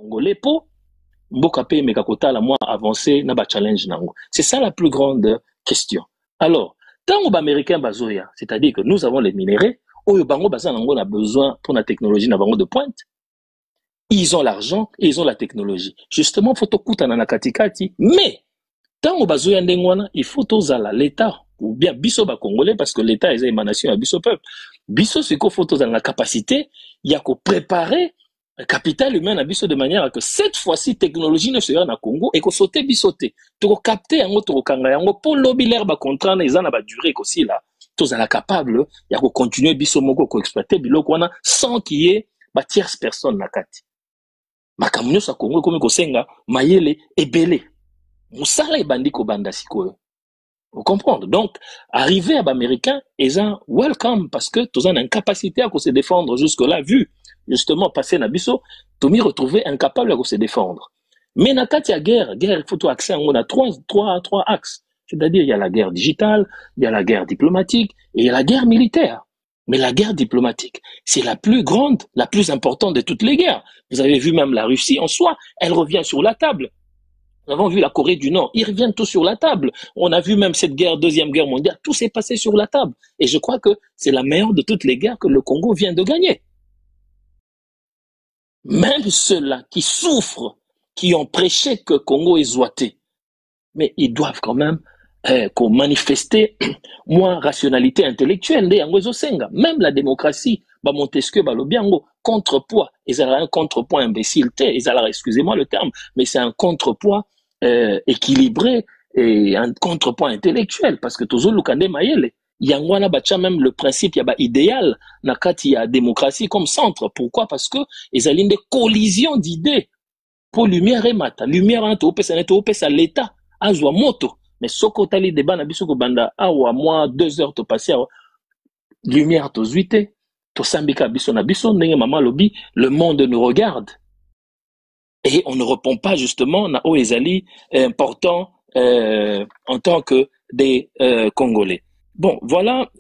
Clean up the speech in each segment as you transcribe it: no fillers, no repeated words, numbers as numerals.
congolais pour mboka pe mekakota la moi avancer na ba challenge nango. C'est ça la plus grande question. Alors, tant ba américain bazoya, c'est-à-dire que nous avons les minéraux, oyo bango baza nango na besoin pour la technologie na bango de pointe. Ils ont l'argent et ils ont la technologie. Justement, faut to kutana na katikati, mais tant bazoya ndengwana, il faut tozala l'état ou bien biso ba congolais parce que l'état est émanation à biso peuple. Biso c'est qu'il faut tozala la capacité, il y a qu'au préparer capital humain à biso de manière à que cette fois-ci technologie ne sera na Congo et qu'on saute bisoté to capter yango to kanga yango pour lobby l'herbe contrat na ezana ba durer aussi là tous à la capable ya ko continuer biso moko ko exploiter biloko wana sans qu'il y ait ba tierce personne na kati makamunyo sa Congo comme ko senga mayele ebele musala ebandi ko banda sikoyo. Vous comprenez? Donc, arriver à l'américain, ils ont welcome parce que tous ont une capacité à se défendre jusque-là, vu justement passer Nabiso, tout m'y retrouver incapable à se défendre. Mais dans il y a guerre, il faut tout accès, on a trois axes. C'est-à-dire, il y a la guerre digitale, il y a la guerre diplomatique et il y a la guerre militaire. Mais la guerre diplomatique, c'est la plus grande, la plus importante de toutes les guerres. Vous avez vu même la Russie en soi, elle revient sur la table. Nous avons vu la Corée du Nord, ils reviennent tous sur la table. On a vu même cette guerre, deuxième guerre mondiale, tout s'est passé sur la table. Et je crois que c'est la meilleure de toutes les guerres que le Congo vient de gagner. Même ceux-là qui souffrent, qui ont prêché que Congo est zoité, mais ils doivent quand même manifester moins rationalité intellectuelle. Même la démocratie, Montesquieu, Balobiango, contrepoids. Ils ont un contrepoids imbécile, excusez-moi le terme, mais c'est un contrepoids équilibré et un contrepoint intellectuel parce que toujours Lukande Mayele yangwana bacha même le principe yaba idéal nakati ya démocratie comme centre. Pourquoi? Parce que ils ont des collisions d'idées pour lumière et mata lumière entre opesa l'état azwa moto mais soko tali débat na biso ko banda awa moi 2 heures to passer lumière to zuite to sambika biso na biso ndenge mama lobi le monde nous regarde. Et on ne répond pas justement na Oezali important en tant que des Congolais. Bon, voilà,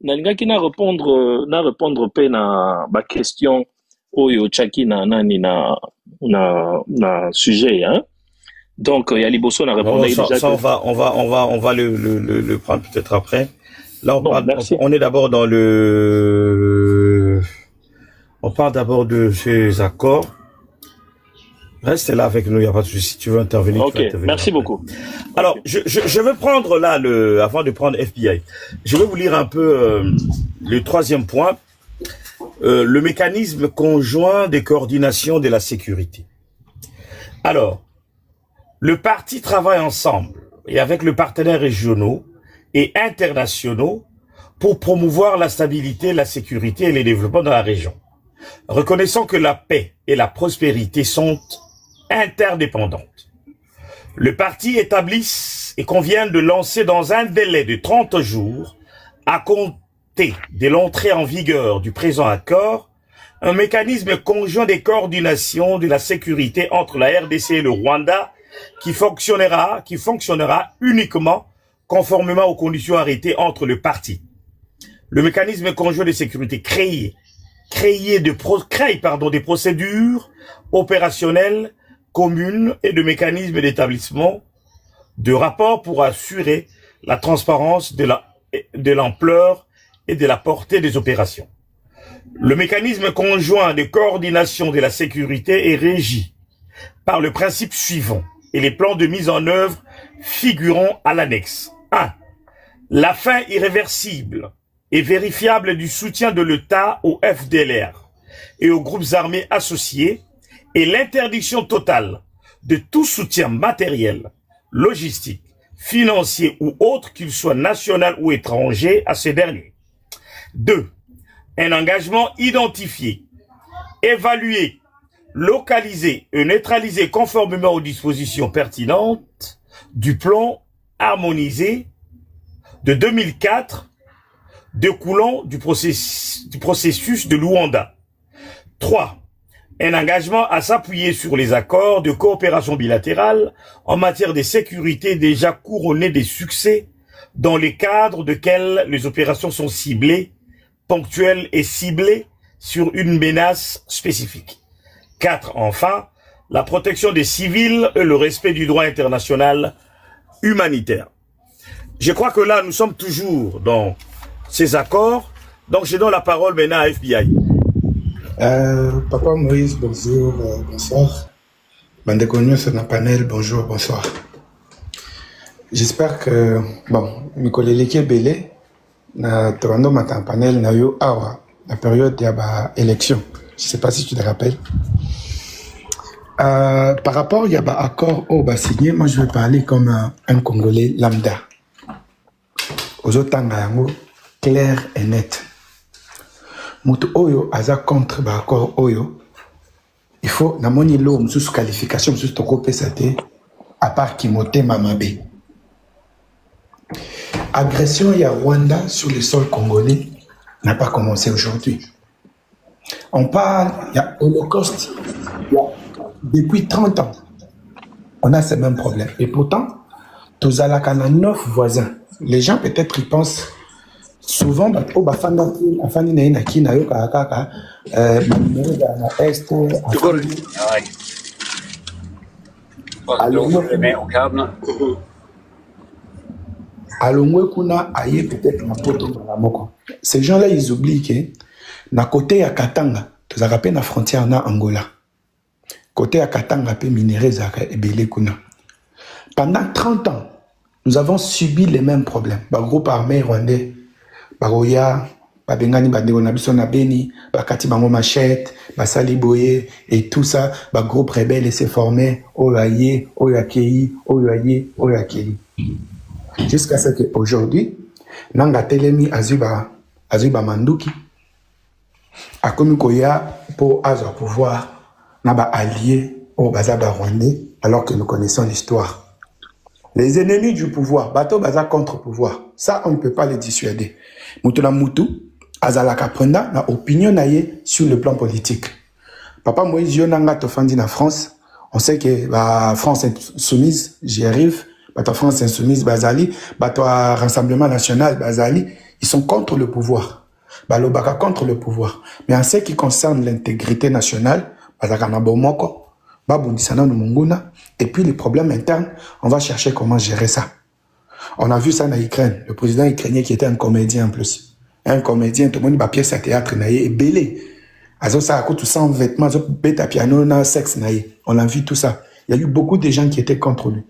nalingaki na répondre pe na ba question oyo chaki na nani na sujet hein. Donc il y a Liboso na répondre déjà. Ça on va le prendre peut-être après. Là on est d'abord dans on parle d'abord de ces accords. Reste là avec nous, il n'y a pas de souci. Si tu veux intervenir, ok, tu peux intervenir. Merci après. Beaucoup. Alors, je veux prendre là, avant de prendre FBI, je vais vous lire un peu le 3e point, le mécanisme conjoint de coordination de la sécurité. Alors, le parti travaille ensemble et avec les partenaires régionaux et internationaux pour promouvoir la stabilité, la sécurité et le développement dans la région. Reconnaissant que la paix et la prospérité sont interdépendantes. Le parti établisse et convient de lancer dans un délai de 30 jours, à compter de l'entrée en vigueur du présent accord, un mécanisme conjoint de coordination de la sécurité entre la RDC et le Rwanda qui fonctionnera uniquement conformément aux conditions arrêtées entre le parti. Le mécanisme conjoint de sécurité crée des procédures opérationnelles communes et de mécanismes d'établissement de rapports pour assurer la transparence de l'ampleur et de la portée des opérations. Le mécanisme conjoint de coordination de la sécurité est régi par le principe suivant et les plans de mise en œuvre figurant à l'annexe. 1. La fin irréversible et vérifiable du soutien de l'État au FDLR et aux groupes armés associés et l'interdiction totale de tout soutien matériel, logistique, financier ou autre qu'il soit national ou étranger à ces derniers. 2. Un engagement identifié, évalué, localisé et neutralisé conformément aux dispositions pertinentes du plan harmonisé de 2004 découlant du processus de Luanda. 3. Un engagement à s'appuyer sur les accords de coopération bilatérale en matière de sécurité déjà couronnés des succès dans les cadres desquels les opérations sont ciblées, ponctuelles et ciblées sur une menace spécifique. 4. Enfin, la protection des civils et le respect du droit international humanitaire. Je crois que là, nous sommes toujours dans ces accords. Donc, je donne la parole maintenant à FBI. Papa Moïse, bonjour, bonsoir. Bandekogno sur le panel, bonjour, bonsoir. J'espère que, bon, Nicolas Belé, na Toronto matin panel, na yo awa, la période de l'élection. Je ne sais pas si tu te rappelles. Par rapport à l'accord au signé, moi je vais parler comme un Congolais lambda. Aux autres clair et net. Mutu oyo aza contre l'accord oyo. Il faut na moni l'homme sous qualification sous toko pesate à part Kimote Mamabe. Agression ya Rwanda sur le sol congolais n'a pas commencé aujourd'hui. On parle, il y a Holocauste, depuis 30 ans. On a ces mêmes problèmes. Et pourtant, tous à la 9 voisins. Les gens peut-être ils pensent souvent oh bah afani na ina kina yo kaka numéro na est alongwe kuna aye peut-être na poto na moko. Ces gens-là ils oublient que na côté ya Katanga tous à na frontière na Angola. Côté ya Katanga pe minéraux zaka ebele kuna. Pendant 30 ans, nous avons subi les mêmes problèmes. Ba groupe armé rwandais Baroya, Babengani Bandeo Nabiso na Beni, Bakati Bango Machette, Basali Boye, et tout ça, ba groupe rebelle s'est formé, Oyaye, Oyakei, Oyaye, Oyakei. Jusqu'à ce qu'aujourd'hui, Nanga Telemi Azuba Manduki, a commis Koya pour avoir pouvoir, Naba allié au Bazaba Rwandais, alors que nous connaissons l'histoire. Les ennemis du pouvoir, bateau baza contre-pouvoir, ça on ne peut pas les dissuader. Moutoula Moutou, Azalaka Prenda, na opinion naie sur le plan politique. Papa Moïse Yonanga Tofandi na France, on sait que la France insoumise, j'y arrive, la France insoumise, Bazali, la Rassemblement National, Bazali, ils sont contre le pouvoir. Balobaka contre le pouvoir. Mais en ce qui concerne l'intégrité nationale, Bazaka na Bomoko, et puis les problèmes internes, on va chercher comment gérer ça. On a vu ça en Ukraine. Le président ukrainien qui était un comédien en plus. Un comédien, tout le monde a pièce à théâtre, et belé. Ça a coûté 100 vêtements, bêta piano, sexe, on a vu tout ça. Il y a eu beaucoup de gens qui étaient contre lui.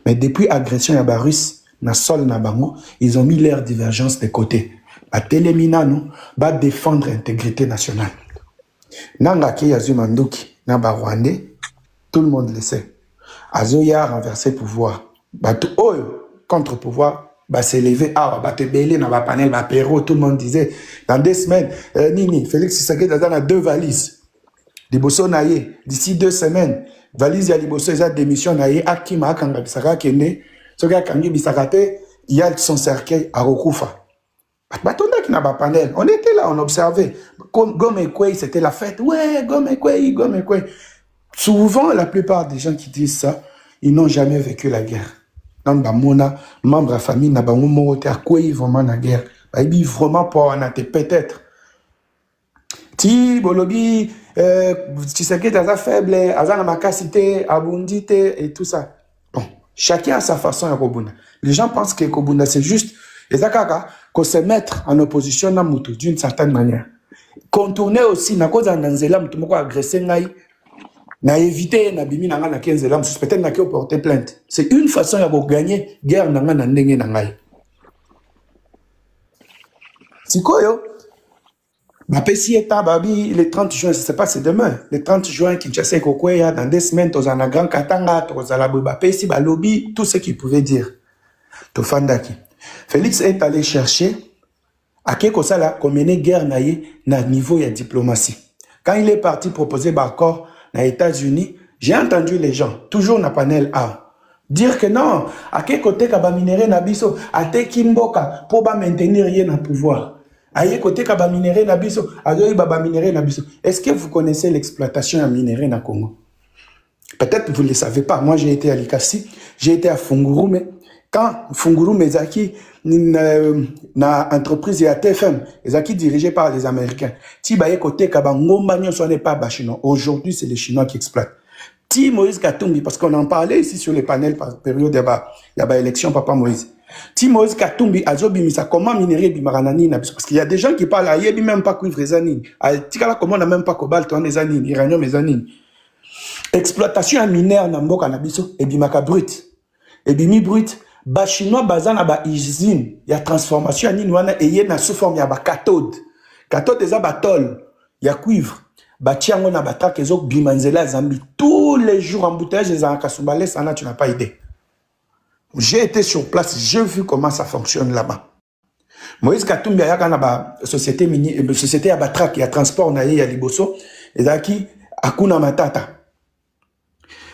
Mais depuis l'agression à Barus, na sol na bango, ils ont mis leur divergence de côté. À Télémina, nous, va défendre l'intégrité nationale. Nanga ki Yazumanduki, na Rwandais, tout le monde le sait. Azoya a renversé le pouvoir. Bato contre-pouvoir, s'est levé. Bato belé, na ba panel, ba péro, tout le monde disait, dans 2 semaines, Nini, Félix Tshisekedi a 2 valises. Liboso naye, d'ici 2 semaines, valise ya Liboso, ils ont démission naye, Akima, Kanga Bisaka, Kene, Soga Kangi Bisaka, il y a son cercueil à Rokufa. Batonda qui n'a pas panel. On était là, on observait. Gome Kwei, c'était la fête. Ouais, Gome Kwei, Gome Kwei. Souvent, la plupart des gens qui disent ça, ils n'ont jamais vécu la guerre. Dans Bamona, membre de la famille, n'a pas vraiment la guerre. Ils vraiment pas en été peut-être. Ti, Bolobi, tu sais que tu as faible, Azana Makasite, Abundite et tout ça. Bon, chacun a sa façon à Kobunda. Les gens pensent que Kobunda, c'est juste, qu'on se mettre en opposition à Moutou d'une certaine manière. Contourner aussi, na cause d'Anzela, Moutou moko agressé ngai. Na éviter na bimi nanga na 15 lam peut-être na ki porter plainte. C'est une façon de gagner guerre nanga na ndenge na ngai. Sikoyo ba pesi eta babi le 30 juin, je sais pas c'est demain. Le 30 juin Kinshasa Kokweya dans 2 semaines to na Grand Katanga to za ba pesi ba lobby tout ce qu'il pouvait dire. To fandaki. Félix est allé chercher à quelque chose là qu'on menait guerre na niveau de diplomatie. Quand il est parti proposer l'accord aux États-Unis, j'ai entendu les gens, toujours na panel A, dire que non, à quel côté kaba minéré na biso, à te kimboka pour ba maintenir rien na pouvoir. À quel côté kaba minéré na biso, à doyi baba minéré na biso. Est-ce que vous connaissez l'exploitation à minéré na Congo? Peut-être vous ne le savez pas. Moi j'ai été à Likasi, j'ai été à Fungurume. Quand Fungurume Ezaki, na entreprise ya TFM, Ezaki dirigée par les Américains. Si baye côté kaba ngomba nyo soit n'est pas ba chinois. Aujourd'hui, c'est les Chinois qui exploitent. Ti Moïse Katumbi, parce qu'on en parlait ici sur les panels par période de l'élection, Papa Moïse. Ti Moïse Katumbi, azobimisa, comment minerai bimaranani, parce qu'il y a des gens qui parlent, il n'y a même pas cuivre zanine. Tikala, comment on n'a même pas cobalt, on est zanine, iranium et zanine. Exploitation minière na mboka na biso, et bimaka brut. Et bimi brut, ba chinois bazana ba usine, ya transformation anine wana, et yé sous forme ya ba cathode. Cathode eza ba tol, ya cuivre. Batiango na batrak ezok bimanzela Zambie. Tous les jours embouteillage des Ankasubale, ça tu n'as pas idée. J'ai été sur place, j'ai vu comment ça fonctionne là-bas. Moïse Katumbi a une société mini, société à batrak, il y a transport na ya liboso, et zaki Akuna Matata.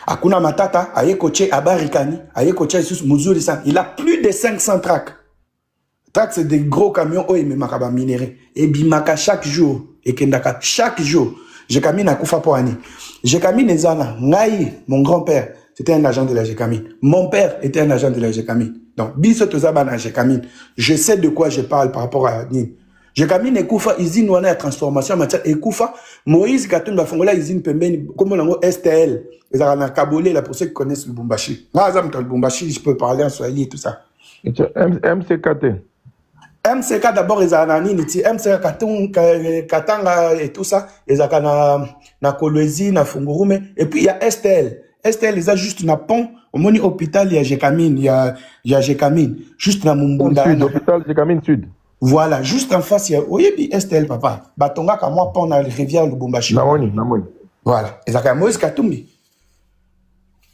Akuna Matata, aye coaché à Barikani, aye coaché sous Muzuri, il a plus de 500 tracks. Tracks, c'est des gros camions, oh, mais makaba minéré. Et bimaka chaque jour, et kendaka chaque jour. Je camine à Koufa Poani. Je camine à Zana. Ngaï, mon grand-père, c'était un agent de la GECAMINE. Mon père était un agent de la GECAMINE. Donc, Biso Tozabana GECAMINE. Je sais de quoi je parle par rapport à Nin. GECAMINE et Koufa, usine wana à transformation matière et Koufa, Moïse Katumbi Bafongola, usine Pembeni, comme on a STL. Ils ont un Kabolé, là, pour ceux qui connaissent le Bumbashi. Moi, le Bumbashi, je peux parler en Swahili et tout ça. MCKT. MCK d'abord, ils ont MCK Katanga et tout ça. Ils ont na Kolwezi, na Fungurume. Et puis il y a STL. STL, ils ont juste un pont. Au moni hôpital, il y a GECAMINE. Il y a GECAMINE. Juste na Mumbunda. Sud, hôpital GECAMINE Sud. Voilà, juste en face, il y a. Oui, STL, papa. Batonga, comme moi, pont dans la rivière Lubumbashi. Namoni. Voilà. Ils ont Moïse Katumbi.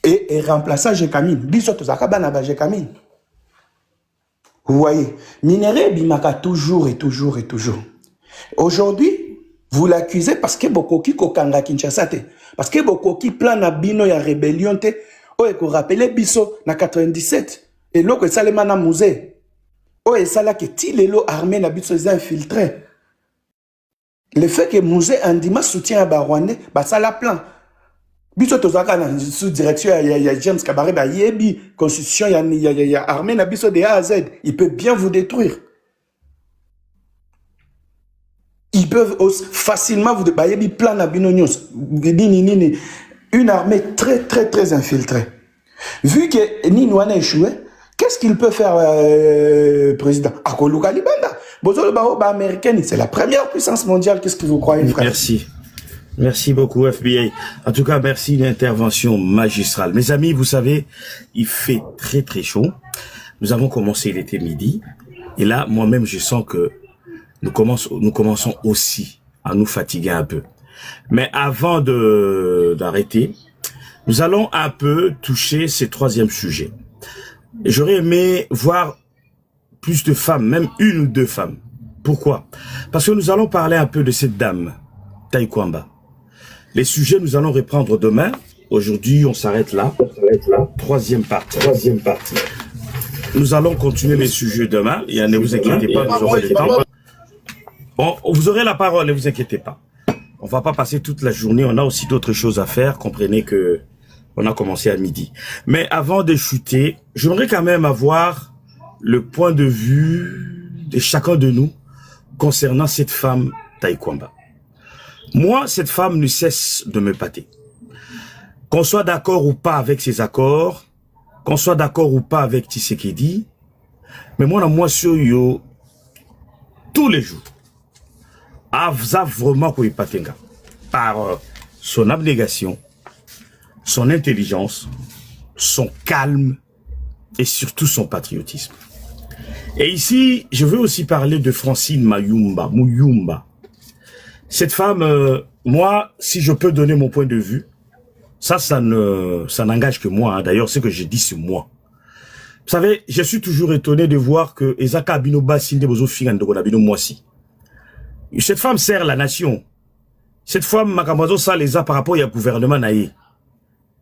Et remplaçant GECAMINE. Bisoto Zakabana, GECAMINE. Vous voyez, minerai bimaka toujours et toujours et toujours. Aujourd'hui, vous l'accusez parce que beaucoup qui kokanga Kinshasa te. Parce que beaucoup qui plan na bino ya rébellion te. Oh, et qu'on rappelle biso na 97. Et l'autre, ça les mana musée. Oh, et ça là que ti lelo armé na biso les infiltrés. Le fait que musée Andima soutient à Barwande, bah ça la plan. Biso tozaka na sous direction il y a James Kabaré ba yebi constitution il y a armée na biso de A à Z, il peut bien vous détruire. Ils peuvent facilement vous ba yebi plan na binonios une armée très infiltrée. Vu que Ninouane a échoué, qu'est-ce qu'il peut faire président Akoluka Libanda. Bozolo ba américaine, c'est la première puissance mondiale, qu'est-ce que vous croyez frère? Merci. Merci beaucoup, FBI. En tout cas, merci d'intervention magistrale. Mes amis, vous savez, il fait très chaud. Nous avons commencé, il était midi. Et là, moi-même, je sens que nous commençons aussi à nous fatiguer un peu. Mais avant d'arrêter, nous allons un peu toucher ce troisième sujet. J'aurais aimé voir plus de femmes, même une ou deux femmes. Pourquoi? Parce que nous allons parler un peu de cette dame, Tai Kwamba. Les sujets, nous allons reprendre demain. Aujourd'hui, on s'arrête là. Troisième partie. Nous allons continuer les sujets demain. Et ne vous inquiétez pas, nous aurons le temps. Bon, vous aurez la parole, ne vous inquiétez pas. On va pas passer toute la journée. On a aussi d'autres choses à faire. Comprenez que on a commencé à midi. Mais avant de chuter, j'aimerais quand même avoir le point de vue de chacun de nous concernant cette femme Tai Kwamba. Moi, cette femme ne cesse de me pâter. Qu'on soit d'accord ou pas avec ses accords, qu'on soit d'accord ou pas avec Tshisekedi, mais moi, sur yo, tous les jours, a vraiment quoi patenga par son abnégation, son intelligence, son calme et surtout son patriotisme. Et ici, je veux aussi parler de Francine Muyumba. Cette femme, moi, si je peux donner mon point de vue, ça n'engage que moi. Hein. D'ailleurs, ce que je dis, c'est moi. Vous savez, je suis toujours étonné de voir que Ezaka Abino Basinde Bozo Fingando Abino Mwasi. Cette femme sert la nation. Cette femme, Makambazo, ça les a par rapport au gouvernement naïe.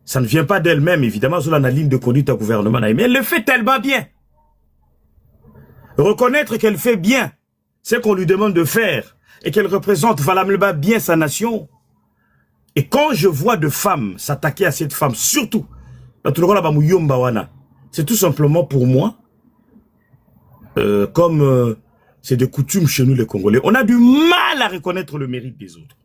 Ça ne vient pas d'elle-même, évidemment, sur la ligne de conduite au gouvernement naïe. Mais elle le fait tellement bien. Reconnaître qu'elle fait bien ce qu'on lui demande de faire. Et qu'elle représente valablement bien sa nation. Et quand je vois de femmes s'attaquer à cette femme, surtout, c'est tout simplement pour moi, comme c'est de coutume chez nous les Congolais, on a du mal à reconnaître le mérite des autres.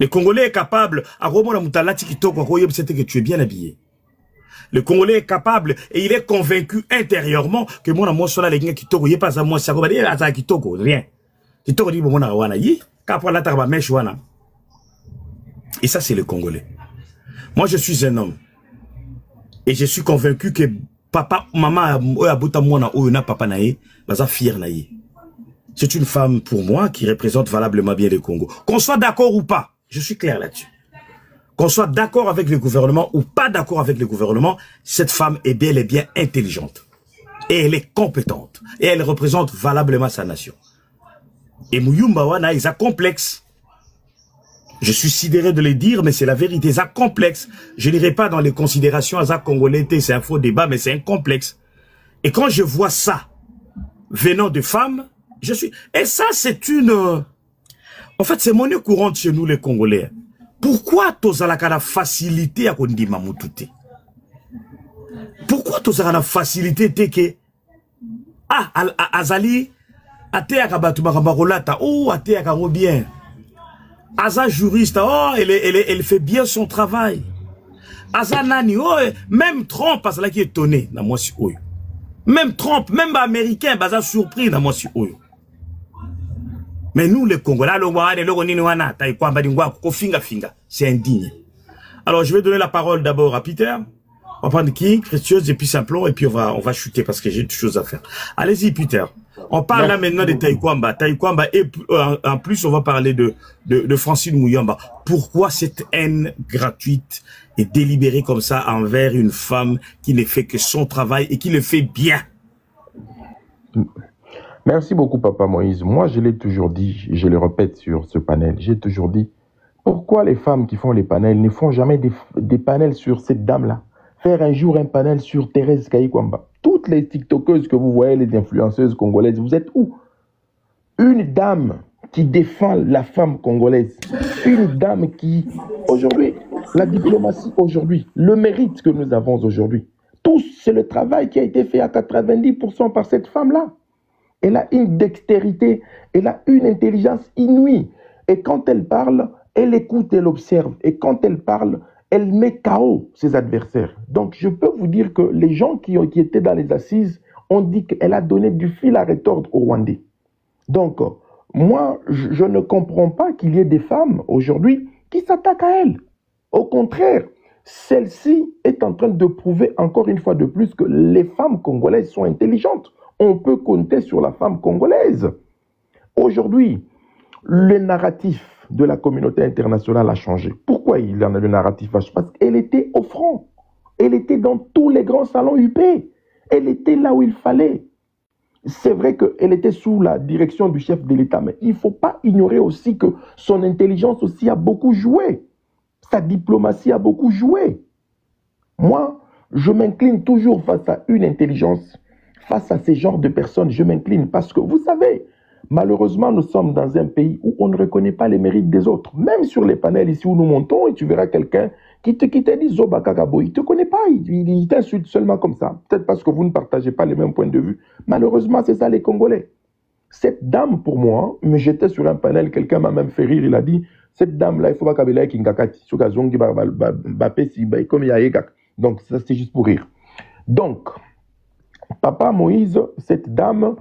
Le Congolais est capable, à Romona Moutalati Kitoko, que tu es bien habillé. Le Congolais est capable et il est convaincu intérieurement que mon amour soit là, les gens qui togo, il pas à moi, ça va dire, à qui togo, rien. Qui togo dit, mon awana, yi, qu'après la tarba mèche wana. Et ça, c'est le Congolais. Moi, je suis un homme. Et je suis convaincu que papa, maman, abouta mwana, ou na papa naïe, baza fier naïe. C'est une femme, pour moi, qui représente valablement bien le Congo. Qu'on soit d'accord ou pas, je suis clair là-dessus. Qu'on soit d'accord avec le gouvernement ou pas d'accord avec le gouvernement, cette femme est bel et bien intelligente. Et elle est compétente. Et elle représente valablement sa nation. Et Muyumba wana, ils ont complexe. Je suis sidéré de le dire, mais c'est la vérité. Ils ont complexe. Je n'irai pas dans les considérations à Congolais, c'est un faux débat, mais c'est un complexe. Et quand je vois ça, venant de femmes, je suis... Et ça, c'est une... En fait, c'est monnaie courante chez nous, les Congolais. Pourquoi tozalaka la facilité à kondi mamutute? Pourquoi tozalaka la facilité teke? Ah, azali, ate akabatu makambakolata, oh, ate akaro bien. Aza juriste, oh, elle fait bien son travail. Aza nani, oh, même Trump, azala qui est étonné, na moi si oyo. Même Trump, même américain, baza surpris, na moi si oyo. Mais nous, les Congolais, c'est indigne. Alors, je vais donner la parole d'abord à Peter. On va prendre King, Précieuse, et puis Simplon, et puis on va chuter parce que j'ai des choses à faire. Allez-y, Peter. On parle là maintenant de Taïkwamba. Taïkwamba, et en plus, on va parler de Francine Mouyamba. Pourquoi cette haine gratuite et délibérée comme ça envers une femme qui ne fait que son travail et qui le fait bien? Merci beaucoup, Papa Moïse. Moi, je l'ai toujours dit, je le répète sur ce panel, j'ai toujours dit, pourquoi les femmes qui font les panels ne font jamais des panels sur cette dame-là? Faire un jour un panel sur Thérèse Kayikwamba. Toutes les TikTokeuses que vous voyez, les influenceuses congolaises, vous êtes où? Une dame qui défend la femme congolaise. Une dame qui, aujourd'hui, la diplomatie aujourd'hui, le mérite que nous avons aujourd'hui, tout, c'est le travail qui a été fait à 90% par cette femme-là. Elle a une dextérité, elle a une intelligence inouïe. Et quand elle parle, elle écoute, elle observe. Et quand elle parle, elle met KO ses adversaires. Donc, je peux vous dire que les gens qui étaient dans les assises ont dit qu'elle a donné du fil à retordre aux Rwandais. Donc, moi, je ne comprends pas qu'il y ait des femmes aujourd'hui qui s'attaquent à elle. Au contraire, celle-ci est en train de prouver encore une fois de plus que les femmes congolaises sont intelligentes. On peut compter sur la femme congolaise. Aujourd'hui, le narratif de la communauté internationale a changé. Pourquoi il en a le narratif? Parce qu'elle était au front. Elle était dans tous les grands salons UP. Elle était là où il fallait. C'est vrai qu'elle était sous la direction du chef de l'État, mais il ne faut pas ignorer aussi que son intelligence aussi a beaucoup joué. Sa diplomatie a beaucoup joué. Moi, je m'incline toujours face à une intelligence. Face à ces genres de personnes, je m'incline parce que, vous savez, malheureusement, nous sommes dans un pays où on ne reconnaît pas les mérites des autres. Même sur les panels ici où nous montons, et tu verras quelqu'un qui te dit Zoba Kagabo, il ne te connaît pas, il t'insulte seulement comme ça. Peut-être parce que vous ne partagez pas les mêmes points de vue. Malheureusement, c'est ça les Congolais. Cette dame, pour moi, mais j'étais sur un panel, quelqu'un m'a même fait rire, il a dit, cette dame-là, il faut pas qu'elle ait Kingakati, comme il y a Egak. Donc, ça c'est juste pour rire. Donc, Papa Moïse, cette dame,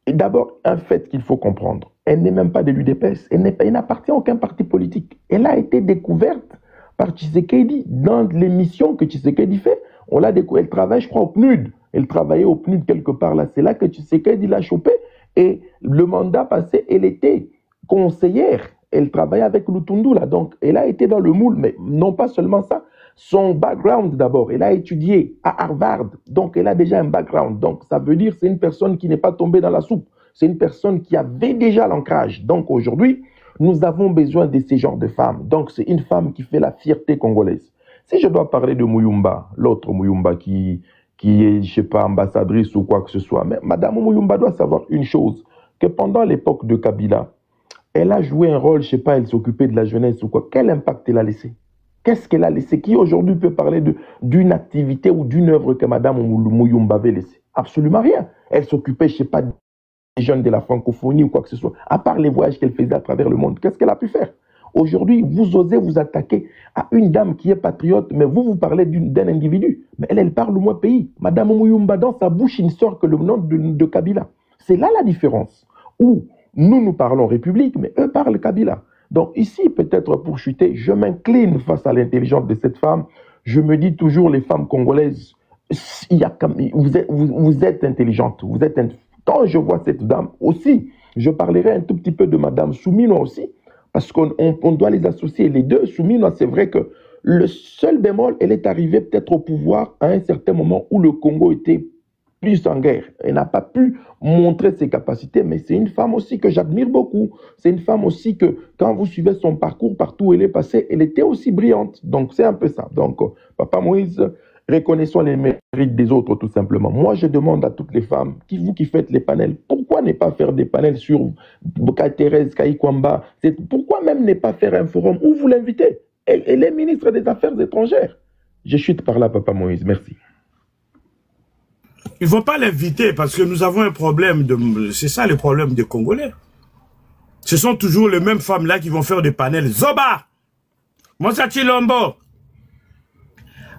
est d'abord un fait qu'il faut comprendre. Elle n'est même pas de l'UDPS, elle n'appartient à aucun parti politique. Elle a été découverte par Tshisekedi dans l'émission que Tshisekedi fait. On l'a découvert, elle travaille, je crois, au PNUD. Elle travaillait au PNUD quelque part là. C'est là que Tshisekedi l'a chopé. Et le mandat passé, elle était conseillère. Elle travaillait avec Lutundu là. Donc, elle a été dans le moule, mais non pas seulement ça. Son background d'abord, elle a étudié à Harvard, donc elle a déjà un background. Donc ça veut dire que c'est une personne qui n'est pas tombée dans la soupe. C'est une personne qui avait déjà l'ancrage. Donc aujourd'hui, nous avons besoin de ces genres de femmes. Donc c'est une femme qui fait la fierté congolaise. Si je dois parler de Mouyumba, l'autre Mouyumba qui est, je sais pas, ambassadrice ou quoi que ce soit, mais Madame Mouyumba doit savoir une chose, que pendant l'époque de Kabila, elle a joué un rôle, je sais pas, elle s'occupait de la jeunesse ou quoi. Quel impact elle a laissé? Qu'est-ce qu'elle a laissé? Qui aujourd'hui peut parler d'une activité ou d'une œuvre que Madame Mouyumba avait laissée? Absolument rien. Elle s'occupait, je ne sais pas, des jeunes de la francophonie ou quoi que ce soit. À part les voyages qu'elle faisait à travers le monde, qu'est-ce qu'elle a pu faire? Aujourd'hui, vous osez vous attaquer à une dame qui est patriote, mais vous parlez d'un individu. Mais elle parle au moins pays. Madame Mouyumba, dans sa bouche, il ne sort que le nom de Kabila. C'est là la différence. Où nous parlons République, mais eux parlent Kabila. Donc ici, peut-être pour chuter, je m'incline face à l'intelligence de cette femme. Je me dis toujours, les femmes congolaises, vous êtes intelligentes. Quand je vois cette dame aussi, je parlerai un tout petit peu de Madame Soumino aussi, parce qu'on doit les associer les deux. Soumino, c'est vrai que le seul bémol, elle est arrivée peut-être au pouvoir à un certain moment où le Congo était plus en guerre. Elle n'a pas pu montrer ses capacités, mais c'est une femme aussi que j'admire beaucoup. C'est une femme aussi que, quand vous suivez son parcours, partout où elle est passée, elle était aussi brillante. Donc, c'est un peu ça. Donc, Papa Moïse, reconnaissons les mérites des autres, tout simplement. Moi, je demande à toutes les femmes, vous qui faites les panels, pourquoi ne pas faire des panels sur Thérèse Kayikwamba? Pourquoi même ne pas faire un forum où vous l'invitez? Elle est ministre des Affaires étrangères. Je chute par là, Papa Moïse. Merci. Il ne faut pas l'inviter parce que nous avons un problème. C'est ça le problème des Congolais. Ce sont toujours les mêmes femmes-là qui vont faire des panels. Zoba! Moussa Tshilombo!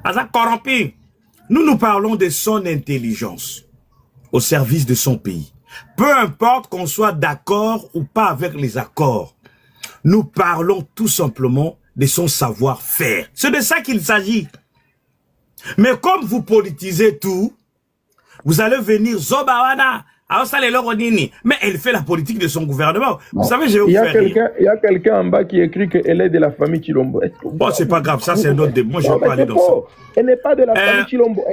Azak corrompu! Nous parlons de son intelligence au service de son pays. Peu importe qu'on soit d'accord ou pas avec les accords. Nous parlons tout simplement de son savoir-faire. C'est de ça qu'il s'agit. Mais comme vous politisez tout, vous allez venir Zobawana, mais elle fait la politique de son gouvernement. Non. Vous savez, je vais vous faire rire. Il y a quelqu'un en bas qui écrit qu'elle est de la famille Tshilombo. Bon, c'est pas grave, ça c'est un autre débat. Moi, je vais pas aller dans ça. Elle n'est pas de la famille Tshilombo.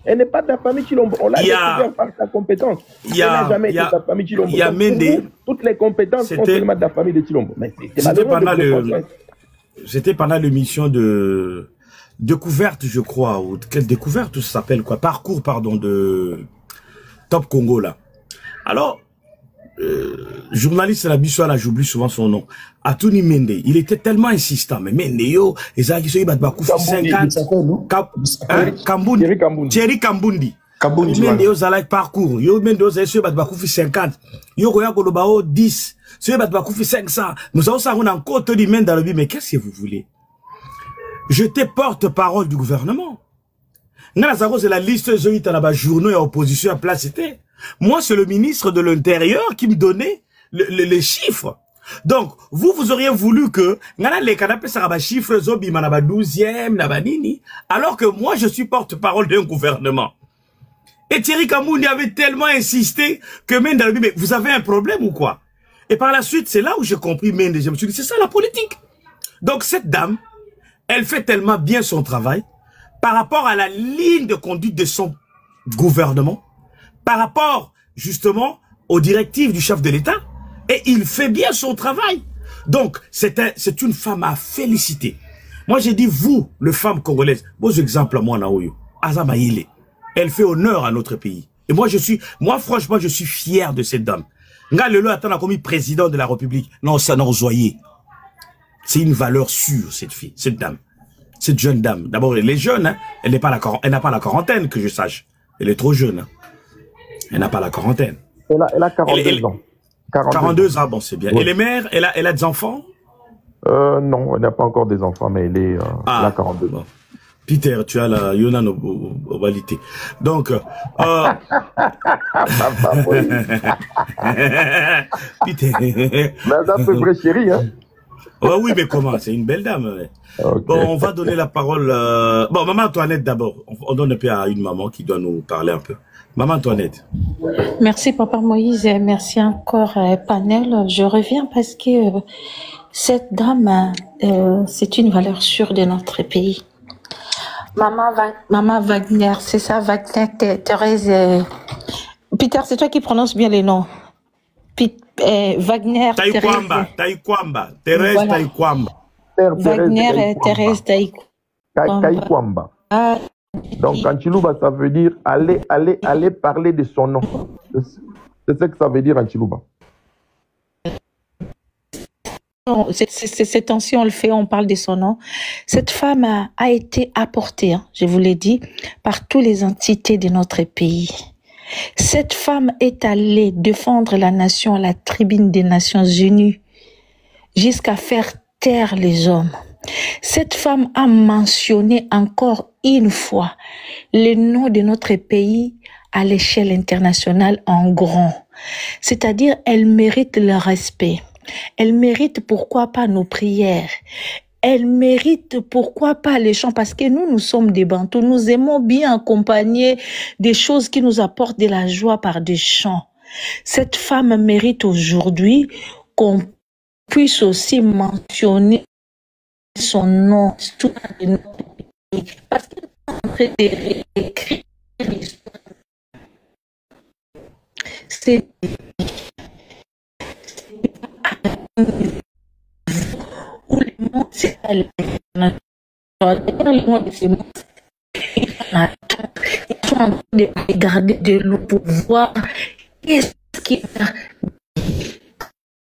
Elle n'est pas de la famille Tshilombo. On l'a découvert par sa compétence. Elle n'a jamais été de la famille Tshilombo. Il y a Mende. Toutes les compétences sont seulement de la famille de Tshilombo. C'était pendant l'émission de découverte, je crois, ou quelle découverte ça s'appelle quoi? Parcours, pardon, de Top Congo là. Alors, journaliste la Bissoala, j'oublie souvent son nom. Atouni Mende, il était tellement insistant. Mais Mende yo, les Aguiso Ibadbakoufi 50. Thierry Kambundi. Mende yo zalak parcours. Yo Mende yo zalak Ibadbakoufi 50. Yo Koya Kolobao 10. Sur Ibadbakoufi 500. Nous avons ça on a encore Tony Mende dans le but. Mais qu'est-ce que vous voulez? J'étais porte-parole du gouvernement. Nazaro, c'est la liste de journaux et opposition à place c'était. Moi, c'est le ministre de l'Intérieur qui me donnait les chiffres. Donc, vous auriez voulu que, les canapés saraba chiffres, zobi manaba 12e, nabanini, alors que moi, je suis porte-parole d'un gouvernement. Et Thierry Kambundi avait tellement insisté que Mende, mais vous avez un problème ou quoi? Et par la suite, c'est là où j'ai compris Mende. Je me suis dit, c'est ça la politique. Donc, cette dame, elle fait tellement bien son travail par rapport à la ligne de conduite de son gouvernement, par rapport justement aux directives du chef de l'État, et il fait bien son travail. Donc, c'est une femme à féliciter. Moi, j'ai dit, vous, les femmes congolaises, vos exemples à moi, Naoyo, Azamaïle, elle fait honneur à notre pays. Et moi, franchement, je suis fier de cette dame. Nga Lelo attend comme président de la République. Non, ça n'a rejoyé. C'est une valeur sûre, cette fille, cette dame. Cette jeune dame. D'abord, elle est jeune, hein. Elle n'a pas la quarantaine, que je sache. Elle est trop jeune. Hein. Elle n'a pas la quarantaine. Elle a 42 ans. 42 ans, bon, c'est bien. Oui. Et les mères, elle a des enfants? Non, elle n'a pas encore des enfants, mais elle a 42 ans. Bon. Peter, tu as la Yonan ovalité. Donc, Peter. Mais ça fait vrai chérie, hein? Oh, oui, mais comment? C'est une belle dame. Okay. Bon, on va donner la parole. Bon, Maman Antoinette d'abord. On donne un peu à une maman qui doit nous parler un peu. Maman Antoinette. Merci Papa Moïse et merci encore panel. Je reviens parce que cette dame, c'est une valeur sûre de notre pays. Maman Wagner, c'est ça, Wagner, Thérèse. Peter, c'est toi qui prononces bien les noms. Wagner, Taïkwamba, Thérèse voilà. Taïkwamba. Wagner et Thérèse Taïkwamba. Donc, en Chiluba, ça veut dire aller parler de son nom. C'est ce que ça veut dire en Chiluba. Ces temps-ci, on le fait, on parle de son nom. Cette femme a été apportée, hein, je vous l'ai dit, par toutes les entités de notre pays. Cette femme est allée défendre la nation à la tribune des Nations Unies jusqu'à faire taire les hommes. Cette femme a mentionné encore une fois le nom de notre pays à l'échelle internationale en grand. C'est-à-dire, elle mérite le respect. Elle mérite, pourquoi pas, nos prières. Elle mérite, pourquoi pas, les chants, parce que nous sommes des Bantous. Nous aimons bien accompagner des choses qui nous apportent de la joie par des chants. Cette femme mérite aujourd'hui qu'on puisse aussi mentionner son nom, l'histoire de notre pays. Parce qu'elle est en train de réécrire l'histoire. C'est où le monde s'est allé. Le monde de ces mots, ils sont en train de regarder de l'eau pour voir qu'est-ce qui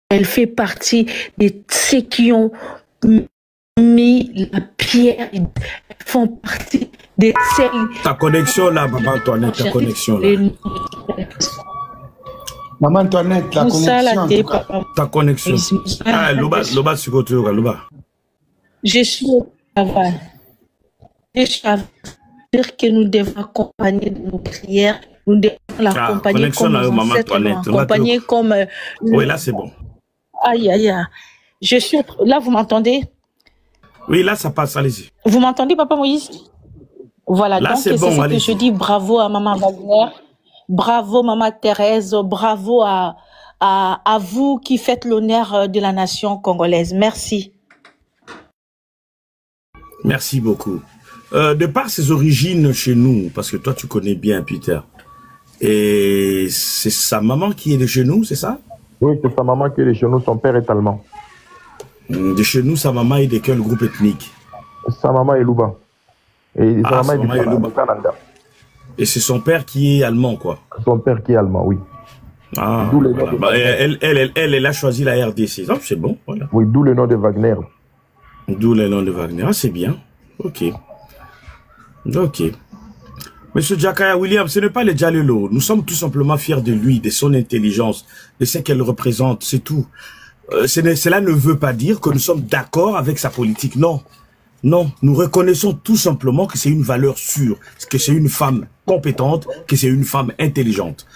elle fait partie de ceux qui ont mis la pierre, elles font partie de celles. Ta connexion là, maman Antoinette, ta connexion là. Maman Antoinette, la connexion. Ta connexion. Ah, Loba, sur côté, Loba. Je suis au travail. Je suis à dire que nous devons accompagner nos prières. Nous devons l'accompagner comme nos ancêtres l'ont accompagné comme... Oui, là c'est bon. Aïe, aïe, aïe. Je suis... Là, vous m'entendez? Oui, là ça passe, allez-y. Vous m'entendez, Papa Moïse? Voilà, là, donc c'est bon, ce que je dis. Bravo à Maman Wagner. Bravo, Maman Thérèse. Bravo à vous qui faites l'honneur de la nation congolaise. Merci. Merci beaucoup. De par ses origines chez nous, parce que toi tu connais bien Peter, et c'est sa maman qui est de chez nous, c'est ça? Oui, c'est sa maman qui est de chez nous, son père est allemand. De chez nous, sa maman est de quel groupe ethnique? Sa maman est Luba. Et sa maman est du Canada. Et c'est son père qui est allemand, quoi? Son père qui est allemand, oui. Ah, voilà. Bah, elle a choisi la RDC. Donc c'est bon, voilà. Oui, d'où le nom de Wagner. D'où le nom de Wagner. Ah, c'est bien. Ok. Ok. Monsieur Jakaya William, ce n'est pas le Djalelo. Nous sommes tout simplement fiers de lui, de son intelligence, de ce qu'elle représente, c'est tout. Cela ne veut pas dire que nous sommes d'accord avec sa politique, non. Non, nous reconnaissons tout simplement que c'est une valeur sûre, que c'est une femme compétente, que c'est une femme intelligente.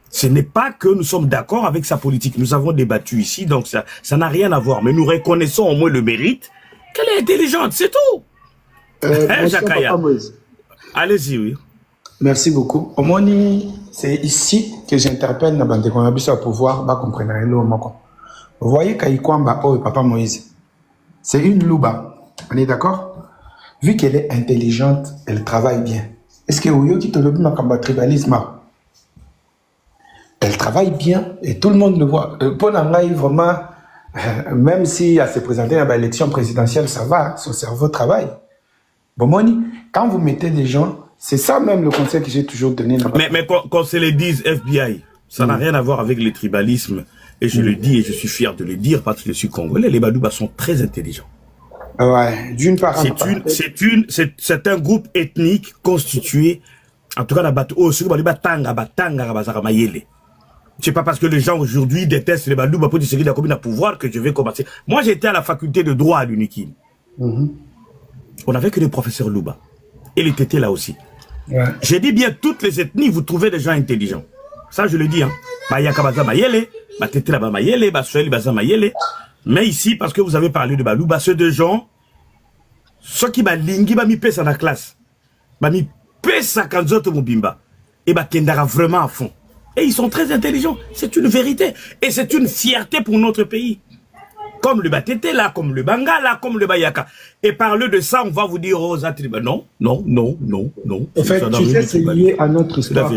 Ce n'est pas que nous sommes d'accord avec sa politique. Nous avons débattu ici, donc ça n'a rien à voir. Mais nous reconnaissons au moins le mérite qu'elle est intelligente, c'est tout. Jakaya. Allez-y, oui. Merci beaucoup. Omoni, c'est ici que j'interpelle Nabande Konabisa à pouvoir comprendre le mot. Vous voyez Kaïkwamba, oh Papa Moïse, c'est une louba. On est d'accord? Vu qu'elle est intelligente, elle travaille bien. Est-ce que Oyo qui te le dit dans le tribalisme? Elle travaille bien et tout le monde le voit. Pour Nangaï, vraiment, même si elle s'est présentée dans l'élection présidentielle, ça va, son cerveau travaille. Bon, Moni, quand vous mettez des gens, c'est ça même le conseil que j'ai toujours donné. Mais qu'on se le dise, FBI, ça n'a rien à voir avec le tribalisme. Et je le dis et je suis fier de le dire parce que je suis congolais. Les Badouba sont très intelligents. Ouais, d'une part. C'est un groupe ethnique constitué, en tout cas, c'est pas parce que les gens aujourd'hui détestent les Badouba pour dire qu'il y a pouvoir que je vais commencer. Moi, j'étais à la faculté de droit à l'UNIKIN. On n'avait que des professeurs Louba. Et les tétés là aussi. Ouais. J'ai dit bien, toutes les ethnies, vous trouvez des gens intelligents. Ça, je le dis. Hein. Mais ici, parce que vous avez parlé de Balouba, ceux de gens, ceux qui m'ont mis pesa dans la classe, m'ont mis pesa quand ils ont bimba, et kendara vraiment à fond. Et ils sont très intelligents. C'est une vérité. Et c'est une fierté pour notre pays. Comme le Batete là, comme le Banga là, comme le Bayaka. Et parler de ça, on va vous dire aux attributs. Non, non, non, non, non. En fait, tu sais, c'est lié à notre histoire.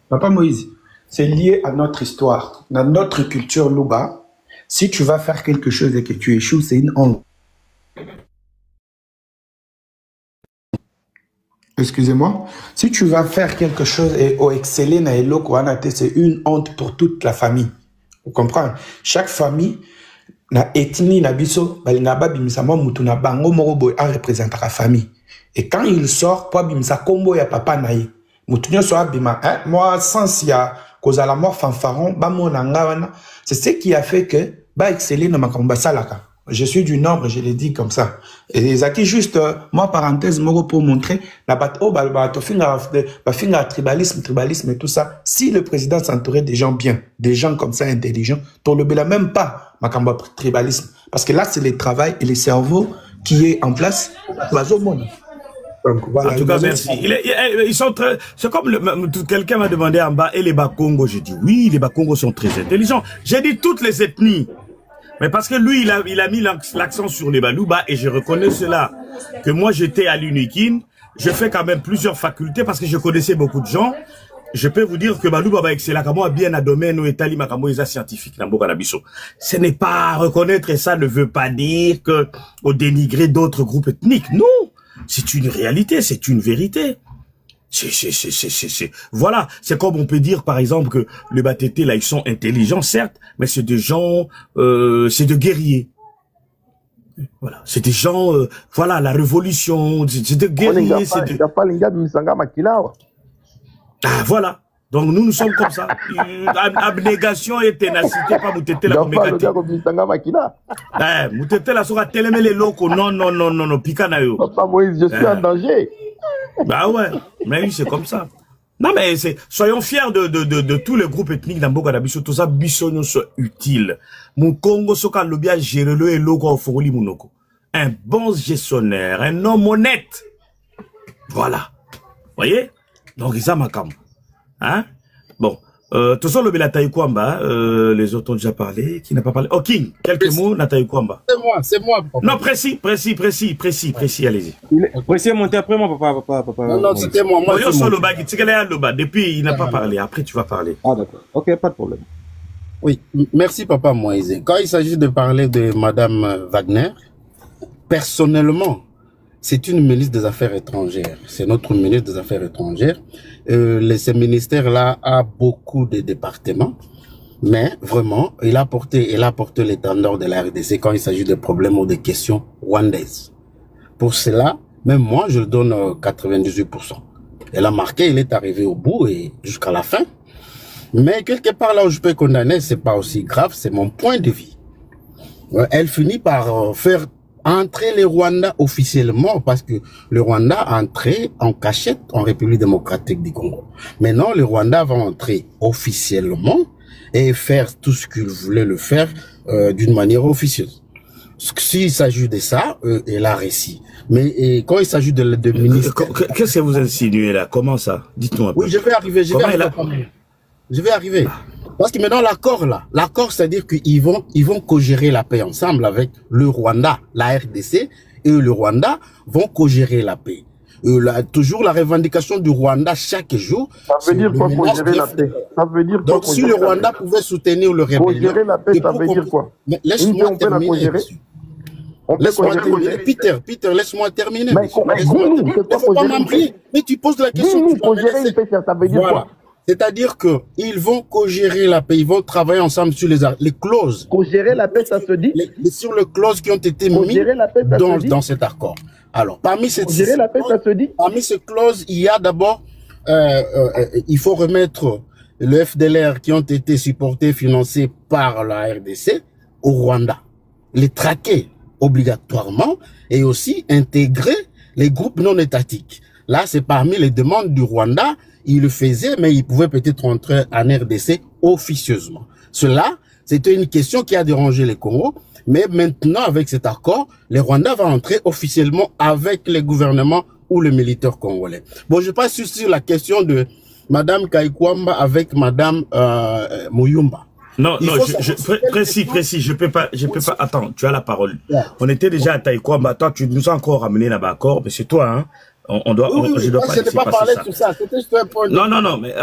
Papa Moïse, c'est lié à notre histoire. Dans notre culture Louba, si tu vas faire quelque chose et que tu échoues, c'est une honte. Excusez-moi. Si tu vas faire quelque chose et exceller na eloko anate, c'est une honte pour toute la famille. Vous comprenez? Chaque famille na ethnie na biso balinga bimisa mo mutu na bango moko boy a représenter la famille. Et quand il sort, po bimisa kombo ya papa na ye. Mutu nyo so abima, hein, moi sans ya kozala moi fanfaron ba mo na nga wana, c'est ce qui a fait que ba exceller na makambo salaka. Je suis du nombre, je l'ai dit comme ça. Et Zaki, juste, moi, parenthèse, pour montrer, tribalisme et tout ça. Si le président s'entourait des gens bien, des gens comme ça intelligents, on ne le même pas, tribalisme. Parce que là, c'est le travail et le cerveau qui est en place. Donc, voilà, en tout cas, merci. Ils sont très... C'est comme quelqu'un m'a demandé en bas, et les Bakongo? J'ai dit oui, les Bakongo sont très intelligents. J'ai dit toutes les ethnies. Mais parce que lui, il a mis l'accent sur les Balouba, et je reconnais cela. Que moi, j'étais à l'UNIKIN, je fais quand même plusieurs facultés parce que je connaissais beaucoup de gens. Je peux vous dire que Balouba va exceller à bien à domaine où Etali Makamo est scientifique. Ce n'est pas à reconnaître, et ça ne veut pas dire que au dénigrer d'autres groupes ethniques. Non! C'est une réalité, c'est une vérité. Voilà, c'est comme on peut dire par exemple que les Batété là ils sont intelligents certes, mais c'est des gens, c'est de guerriers. Voilà, c'est des gens, voilà la révolution, c'est de guerriers. Ah voilà. Donc nous sommes comme ça. Abnégation et ténacité, pas Moutete la Moumekati. Moutete la sera télémé les locaux. Non, Picanayo. Papa Moïse, je suis en danger. Bah ouais, mais oui, c'est comme ça. Non, mais soyons fiers de tous les groupes ethniques dans Boka Dabiso. Tout ça, bisogno sont utiles. Mon Congo, soka lobia gère le et logo au Foroli Mounoko. Un bon gestionnaire, un homme honnête. Voilà. Voyez? Donc, ils ont ma cam. Hein? Bon. Tout ça, le Belataï Kwamba, les autres ont déjà parlé. Qui n'a pas parlé? Oh, King, quelques mots, Nataï Kwamba. C'est moi. Papa. Non, précis, allez-y. Précis, monter après moi, papa. Non, c'était moi. Depuis, il n'a pas parlé. Après, tu vas parler. Ah, d'accord. Ok, pas de problème. Oui, merci, papa Moïse. Quand il s'agit de parler de Madame Wagner, personnellement, c'est une ministre des Affaires étrangères. C'est notre ministre des Affaires étrangères. Ce ministère-là a beaucoup de départements, mais vraiment, il a porté l'étendard de la RDC quand il s'agit de problèmes ou de questions rwandaises. Pour cela, même moi, je le donne 98%. Elle a marqué, il est arrivé au bout et jusqu'à la fin. Mais quelque part là où je peux condamner, c'est pas aussi grave, c'est mon point de vue. Elle finit par faire entrer le Rwanda officiellement parce que le Rwanda a entré en cachette en République démocratique du Congo. Maintenant, le Rwanda va entrer officiellement et faire tout ce qu'il voulait le faire d'une manière officieuse. S'il s'agit de ça, elle a réussi. Mais quand il s'agit de ministère... Qu'est-ce que vous insinuez là? Comment ça? Dites-moi un peu. Oui, je vais arriver. Je vais arriver. Parce que maintenant, l'accord, c'est-à-dire qu'ils vont co-gérer la paix ensemble avec le Rwanda, la RDC et le Rwanda vont co-gérer la paix. Toujours la revendication du Rwanda chaque jour. Ça veut dire quoi, co-gérer la paix? Ça veut dire quoi? Donc, si le Rwanda pouvait soutenir le rébellion... Co-gérer la paix, ça veut dire quoi? Laisse-moi terminer. Peter, laisse-moi terminer. Mais il ne faut pas m'embrouiller. Mais tu poses la question. Co-gérer une paix, ça veut dire quoi? C'est-à-dire que ils vont co-gérer la paix, ils vont travailler ensemble sur les clauses. Co-gérer la paix, ça se dit? Sur les clauses qui ont été mises dans cet accord. Alors, parmi ces clauses, il y a d'abord, il faut remettre le FDLR qui ont été supportés, financés par la RDC au Rwanda. Les traquer obligatoirement et aussi intégrer les groupes non étatiques. Là, c'est parmi les demandes du Rwanda. Il le faisait, mais il pouvait peut-être entrer en RDC officieusement. Cela, c'était une question qui a dérangé les Congos. Mais maintenant, avec cet accord, le Rwanda va entrer officiellement avec les gouvernements ou les militaires congolais. Bon, je passe sur la question de Madame Kaikwamba avec Madame Muyumba. Non, précis, je peux pas, attends, tu as la parole. Yeah. On était déjà à Taïkwamba, toi, tu nous as encore ramené là-bas, d'accord, mais c'est toi, hein. Je dois pas parler de tout ça. C'était juste un point. Non, mais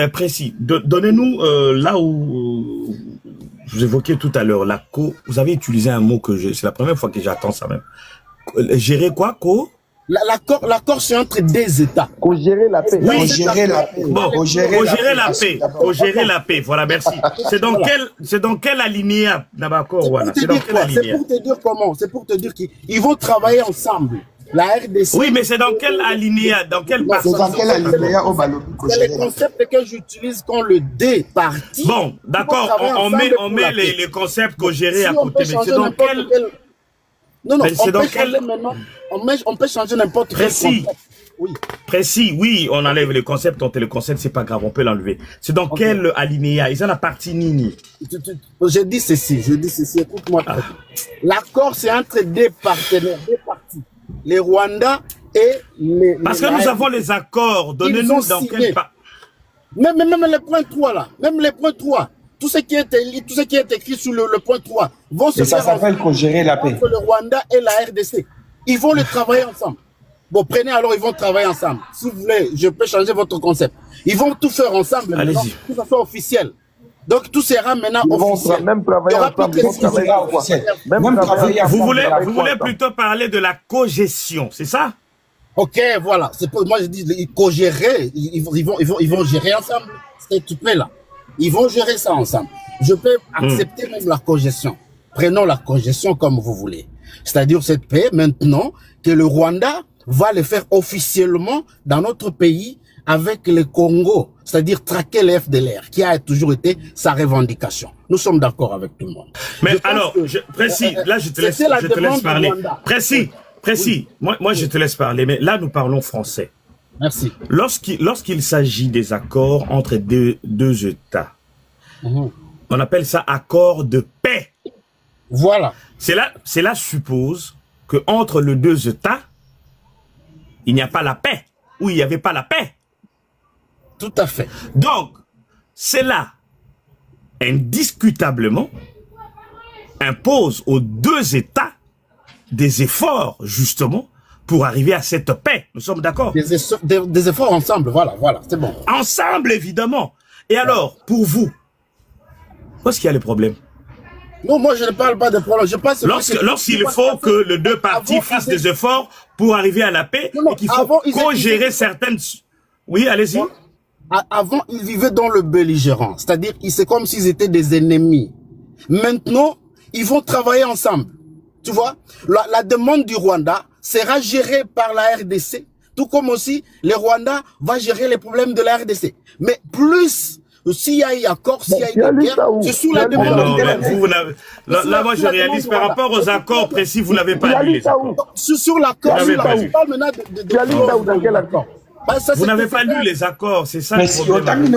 précis. Donnez-nous là où vous évoquiez tout à l'heure la vous avez utilisé un mot que c'est la première fois que j'attends ça même. Gérer quoi, L'accord, c'est entre des États. Co-gérer la paix. Oui, co-gérer la paix. Bon, co-gérer la paix. Voilà, merci. C'est dans quel alinéa, d'accord, voilà. C'est pour te dire comment? C'est pour te dire qu'ils vont travailler ensemble. La RDC... Oui, mais c'est dans quel alinéa, dans quelle partie? C'est dans quel alinéa au ballon? C'est le concept que j'utilise quand le D parti. Bon, d'accord, on met les concepts co-gérés à côté, mais c'est dans quel... Non, non, c'est dans quel... on peut changer n'importe quel concept. Oui. Précis, oui, on enlève le concept, le concept, c'est pas grave, on peut l'enlever. C'est dans quel alinéa? Ils ont la partie Nini. Je dis ceci, écoute-moi. L'accord, c'est entre des partenaires, des partis. Les Rwandais et les... Parce que nous avons les accords, donnez-nous dans quel... Même le point 3 là, même les points 3, tout ce qui est écrit sur le point 3, vont se faire... ça s'appelle co-gérer la paix. Entre le Rwanda et la RDC. Ils vont le travailler ensemble. Bon, prenez alors, ils vont travailler ensemble. Si vous voulez, je peux changer votre concept. Ils vont tout faire ensemble, maintenant, que ça soit officiel. Donc, tout sera maintenant officiel. Même travailler ensemble. Vous voulez plutôt parler de la cogestion, c'est ça? Ok, voilà. C'est pour moi, je dis, ils co-gérer, ils vont gérer ensemble. C'est tout là. Ils vont gérer ça ensemble. Je peux accepter même la cogestion. Prenons la cogestion comme vous voulez. C'est-à-dire cette paix, maintenant, que le Rwanda va le faire officiellement dans notre pays avec le Congo, c'est-à-dire traquer les FDLR, qui a toujours été sa revendication. Nous sommes d'accord avec tout le monde. Mais alors, précis, là je te laisse parler. Précis, oui. Moi je te laisse parler, mais là nous parlons français. Merci. Lorsqu'il s'agit des accords entre deux États, on appelle ça accord de paix. Voilà. Cela suppose que entre les deux États, il n'y a pas la paix, ou il n'y avait pas la paix. Tout à fait. Donc, cela, indiscutablement, impose aux deux États des efforts, justement, pour arriver à cette paix. Nous sommes d'accord? Des efforts ensemble, voilà, c'est bon. Ensemble, évidemment. Et alors, pour vous, où est-ce qu'il y a le problème? Non, moi je ne parle pas de problème. Je pense lorsqu'il faut que les deux parties fassent des efforts pour arriver à la paix et qu'il faut co-gérer certaines... Oui, allez-y. Avant, ils vivaient dans le belligérant. C'est-à-dire, c'est comme s'ils étaient des ennemis. Maintenant, ils vont travailler ensemble. Tu vois, la demande du Rwanda sera gérée par la RDC, tout comme aussi le Rwanda va gérer les problèmes de la RDC. Mais plus... S'il y a eu accord, s'il y a eu des guerres, c'est sous la demande. Là, moi, je réalise par rapport aux accords précis, vous n'avez pas lu les accords. Sur l'accord, je parle maintenant de l'accord. Vous n'avez pas lu les accords, c'est ça le problème.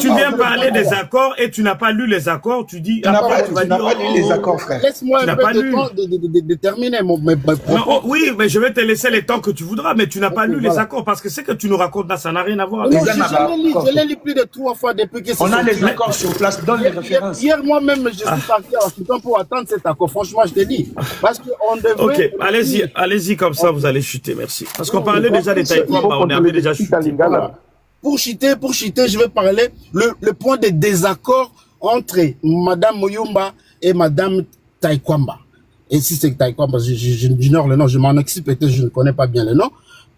Tu viens parler des accords et tu n'as pas lu les accords, tu dis... Tu n'as pas lu les accords, frère. Laisse-moi un peu de temps de terminer mes propos. Oui, mais je vais te laisser le temps que tu voudras, mais tu n'as pas lu les accords, parce que ce que tu nous racontes là, ça n'a rien à voir. Non, je l'ai lu plus de 3 fois depuis que c'est sorti. On a les accords sur place, donne les références. Hier, moi-même, je suis parti à Washington pour attendre cet accord. Franchement, je te dis. Parce qu'on devrait... Ok, allez-y, comme ça, vous allez chuter, merci. Parce qu'on parlait déjà des taekwondo, on avait déjà chuté. Pour chuter, je vais parler le point de désaccord entre Madame Muyumba et Madame Taikwamba. Et si c'est Taikwamba, j'ignore le nom, je m'en excite, peut-être je ne connais pas bien le nom,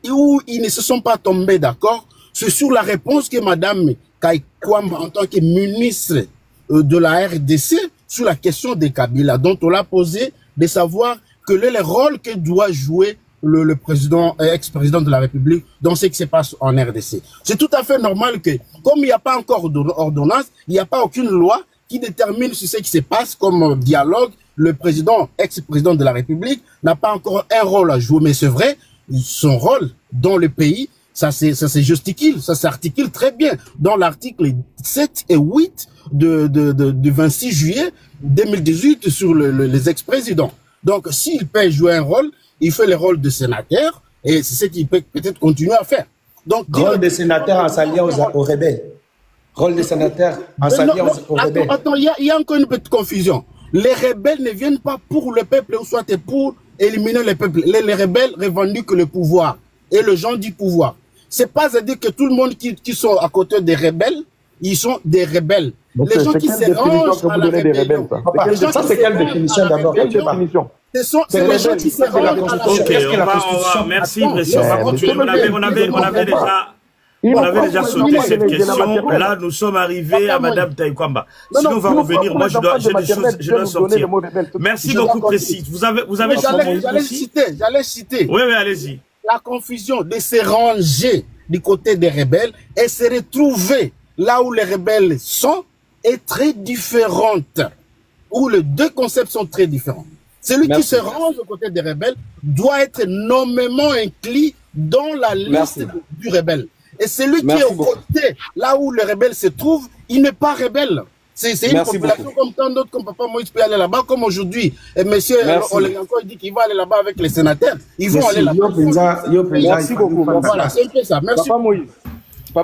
et où ils ne se sont pas tombés d'accord, c'est sur la réponse que Madame Taikwamba, en tant que ministre de la RDC, sur la question des Kabila, dont on l'a posé, de savoir quel est le rôle que doit jouer le président, ex-président de la République dans ce qui se passe en RDC. C'est tout à fait normal que, comme il n'y a pas encore d'ordonnance, il n'y a pas aucune loi qui détermine sur ce qui se passe comme dialogue. Le président, ex-président de la République, n'a pas encore un rôle à jouer. Mais c'est vrai, son rôle dans le pays, ça se justifie, ça s'articule très bien dans l'article 7 et 8 du 26 juillet 2018 sur les ex-présidents. Donc, s'il peut jouer un rôle, il fait le rôle de sénateur et c'est ce qu'il peut peut-être continuer à faire. Donc, rôle de sénateur en s'alliant aux rebelles. Rôle de sénateur en s'alliant aux rebelles. Attends, il y a encore une petite confusion. Les rebelles ne viennent pas pour le peuple ou soit pour éliminer le peuple. Les rebelles revendiquent le pouvoir et le gens du pouvoir. C'est pas à dire que tout le monde qui sont à côté des rebelles, ils sont des rebelles. Les gens qui se rangent à la rébellion. Ça, c'est quelle définition d'abord? C'est les gens qui se rangent à la rébellion. Ok, on va, merci, monsieur. On va continuer. On avait déjà On avait déjà sauté cette question. Là, nous sommes arrivés à Madame Taïkwamba. Sinon, on va revenir. Moi, je dois sortir. Merci beaucoup, Précis. Vous avez J'allais citer. Oui, oui, allez-y. La confusion de se ranger du côté des rebelles et se retrouver là où les rebelles sont est très différente. Où les deux concepts sont très différents. Celui qui se range du côté des rebelles doit être nommément inclus dans la liste du rebelle. Et celui qui est au côté, là où le rebelle se trouve, il n'est pas rebelle. C'est une population comme tant d'autres, comme Papa Moïse peut aller là-bas, comme aujourd'hui. Et monsieur Oleganko dit qu'il va aller là-bas avec les sénateurs. Ils vont aller là-bas. Merci beaucoup. Voilà, c'est un peu ça. Merci. Papa Moïse.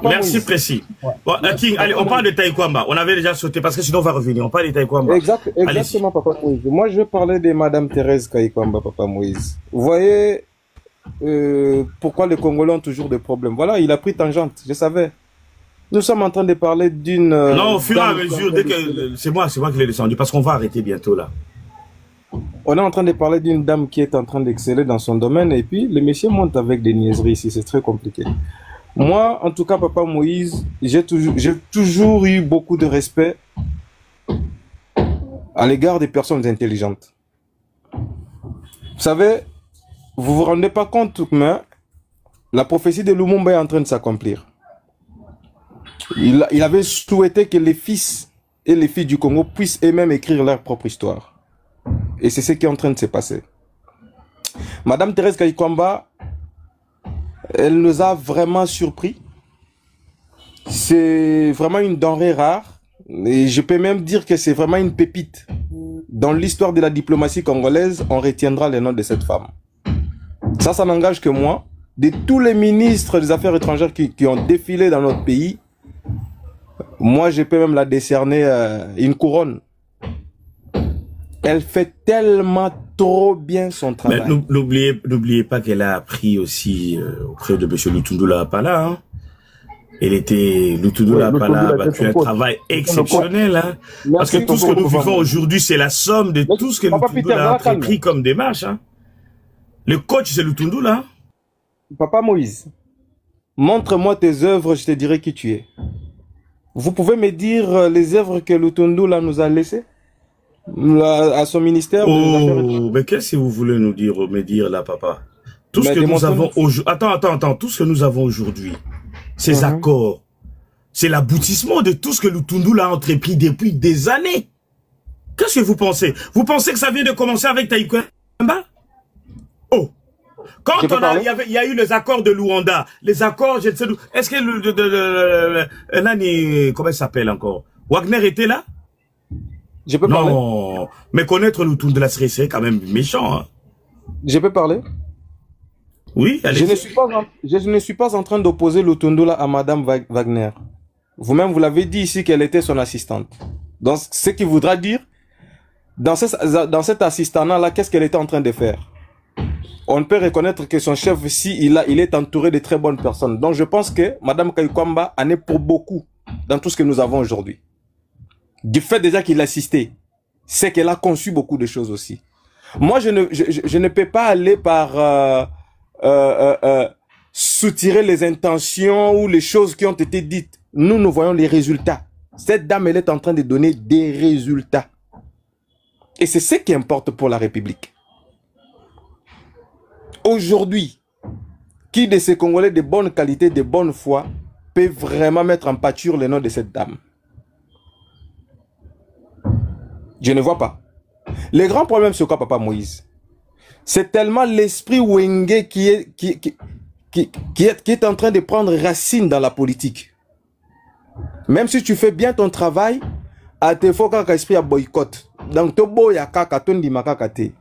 Merci, Précis. Bon, King, allez, on parle de Taïkwamba. On avait déjà sauté parce que sinon on va revenir. On parle de Taïkwamba. Exactement, Papa Moïse. Moi, je vais parler de Madame Thérèse Kayikwamba, Papa Moïse. Vous voyez pourquoi les Congolais ont toujours des problèmes. Voilà, il a pris tangente, je savais. Nous sommes en train de parler d'une... non, au fur et à mesure, dès que... C'est moi qui l'ai descendu parce qu'on va arrêter bientôt là. On est en train de parler d'une dame qui est en train d'exceller dans son domaine et puis les messieurs montent avec des niaiseries ici, c'est très compliqué. Moi, en tout cas, Papa Moïse, j'ai toujours eu beaucoup de respect à l'égard des personnes intelligentes. Vous savez, vous vous rendez pas compte, mais la prophétie de Lumumba est en train de s'accomplir. Il avait souhaité que les fils et les filles du Congo puissent eux-mêmes écrire leur propre histoire. Et c'est ce qui est en train de se passer. Madame Thérèse Kayikwamba, elle nous a vraiment surpris. C'est vraiment une denrée rare. Et je peux même dire que c'est vraiment une pépite. Dans l'histoire de la diplomatie congolaise, on retiendra le nom de cette femme. Ça n'engage que moi. De tous les ministres des Affaires étrangères qui ont défilé dans notre pays, moi, je peux même la décerner une couronne. Elle fait tellement trop bien son travail. N'oubliez pas qu'elle a appris aussi auprès de M. Lutundula Apala. Hein. Lutundula Apala a fait un travail exceptionnel. Hein. Parce que tout ce que nous vivons aujourd'hui, c'est la somme de tout ce que Lutundula a entrepris comme démarche. Hein. Le coach, c'est Lutundula. Papa Moïse, montre-moi tes œuvres, je te dirai qui tu es. Vous pouvez me dire les œuvres que Lutundula nous a laissées à son ministère? Oh, mais qu'est-ce que vous voulez me dire là, papa? Tout ce que nous avons aujourd'hui... Attends. Tout ce que nous avons aujourd'hui, ces accords, c'est l'aboutissement de tout ce que Lutundula a entrepris depuis des années. Qu'est-ce que vous pensez? Vous pensez que ça vient de commencer avec Taïkwamba? Oh! Quand il y a eu les accords de Luanda, les accords, je ne sais, est-ce que comment il s'appelle encore? Wagner était là? Je peux parler? Non, mais connaître Lutundula serait quand même méchant. Hein. Je peux parler? Oui, allez. Je ne suis pas en train d'opposer Lutundula à Madame Wagner. Vous-même, vous l'avez dit ici qu'elle était son assistante. Donc, ce qui voudra dire, dans cet assistanat-là, qu'est-ce qu'elle était en train de faire? On peut reconnaître que son chef, il est entouré de très bonnes personnes. Donc, je pense que Madame Kayikwamba en est pour beaucoup dans tout ce que nous avons aujourd'hui. Du fait déjà qu'il assistait, c'est qu'elle a conçu beaucoup de choses aussi. Moi, je ne peux pas aller par soutirer les intentions ou les choses qui ont été dites. Nous voyons les résultats. Cette dame, elle est en train de donner des résultats. Et c'est ce qui importe pour la République. Aujourd'hui, qui de ces Congolais de bonne qualité, de bonne foi, peut vraiment mettre en pâture le nom de cette dame? Je ne vois pas. Le grand problème, c'est quoi, Papa Moïse? C'est tellement l'esprit Wenge qui est en train de prendre racine dans la politique. Même si tu fais bien ton travail, à te faut qu'un esprit à boycott. Donc, tobo ya kaka tondi makakate.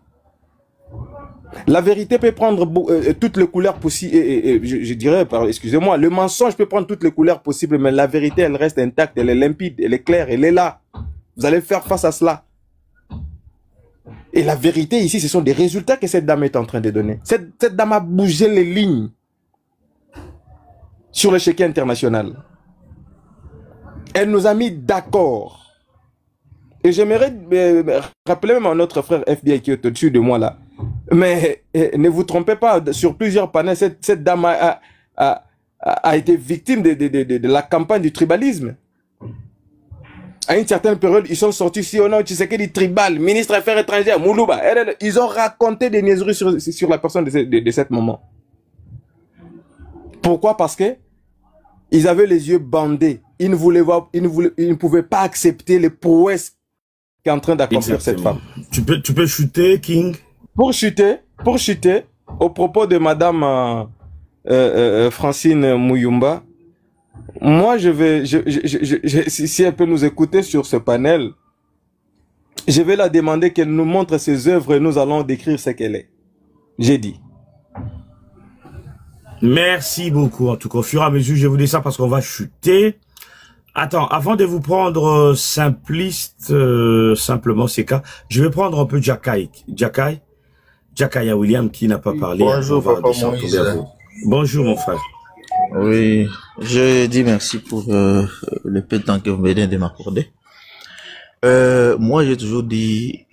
La vérité peut prendre toutes les couleurs possibles, je dirais, excusez-moi, le mensonge peut prendre toutes les couleurs possibles, mais la vérité, elle reste intacte, elle est limpide, elle est claire, elle est là. Vous allez faire face à cela. Et la vérité ici, ce sont des résultats que cette dame est en train de donner. Cette dame a bougé les lignes sur l'échiquier international. Elle nous a mis d'accord. Et j'aimerais rappeler même à notre frère FBI qui est au-dessus de moi là. Mais ne vous trompez pas, sur plusieurs panels, cette dame a a été victime de la campagne du tribalisme. À une certaine période, ils sont sortis si on a Tshisekedi tribal, ministre des Affaires étrangères, Moulouba. Ils ont raconté des niaiseries sur la personne de cet moment. Pourquoi? Parce que ils avaient les yeux bandés. Ils ne pouvaient pas accepter les prouesses qu'est en train d'accomplir cette femme. Tu peux chuter, King? Pour chuter, au propos de Madame Francine Mouyumba, moi si elle peut nous écouter sur ce panel, je vais la demander qu'elle nous montre ses œuvres et nous allons décrire ce qu'elle est. J'ai dit. Merci beaucoup. En tout cas, au fur et à mesure, je vous dis ça parce qu'on va chuter. Attends, avant de vous prendre simpliste, simplement ces cas, je vais prendre un peu Jakaya William qui n'a pas parlé. Bonjour, papa Moïse. Bonjour, mon frère. Oui, je dis merci pour le peu de temps que vous venez de m'accorder. Moi, j'ai toujours dit,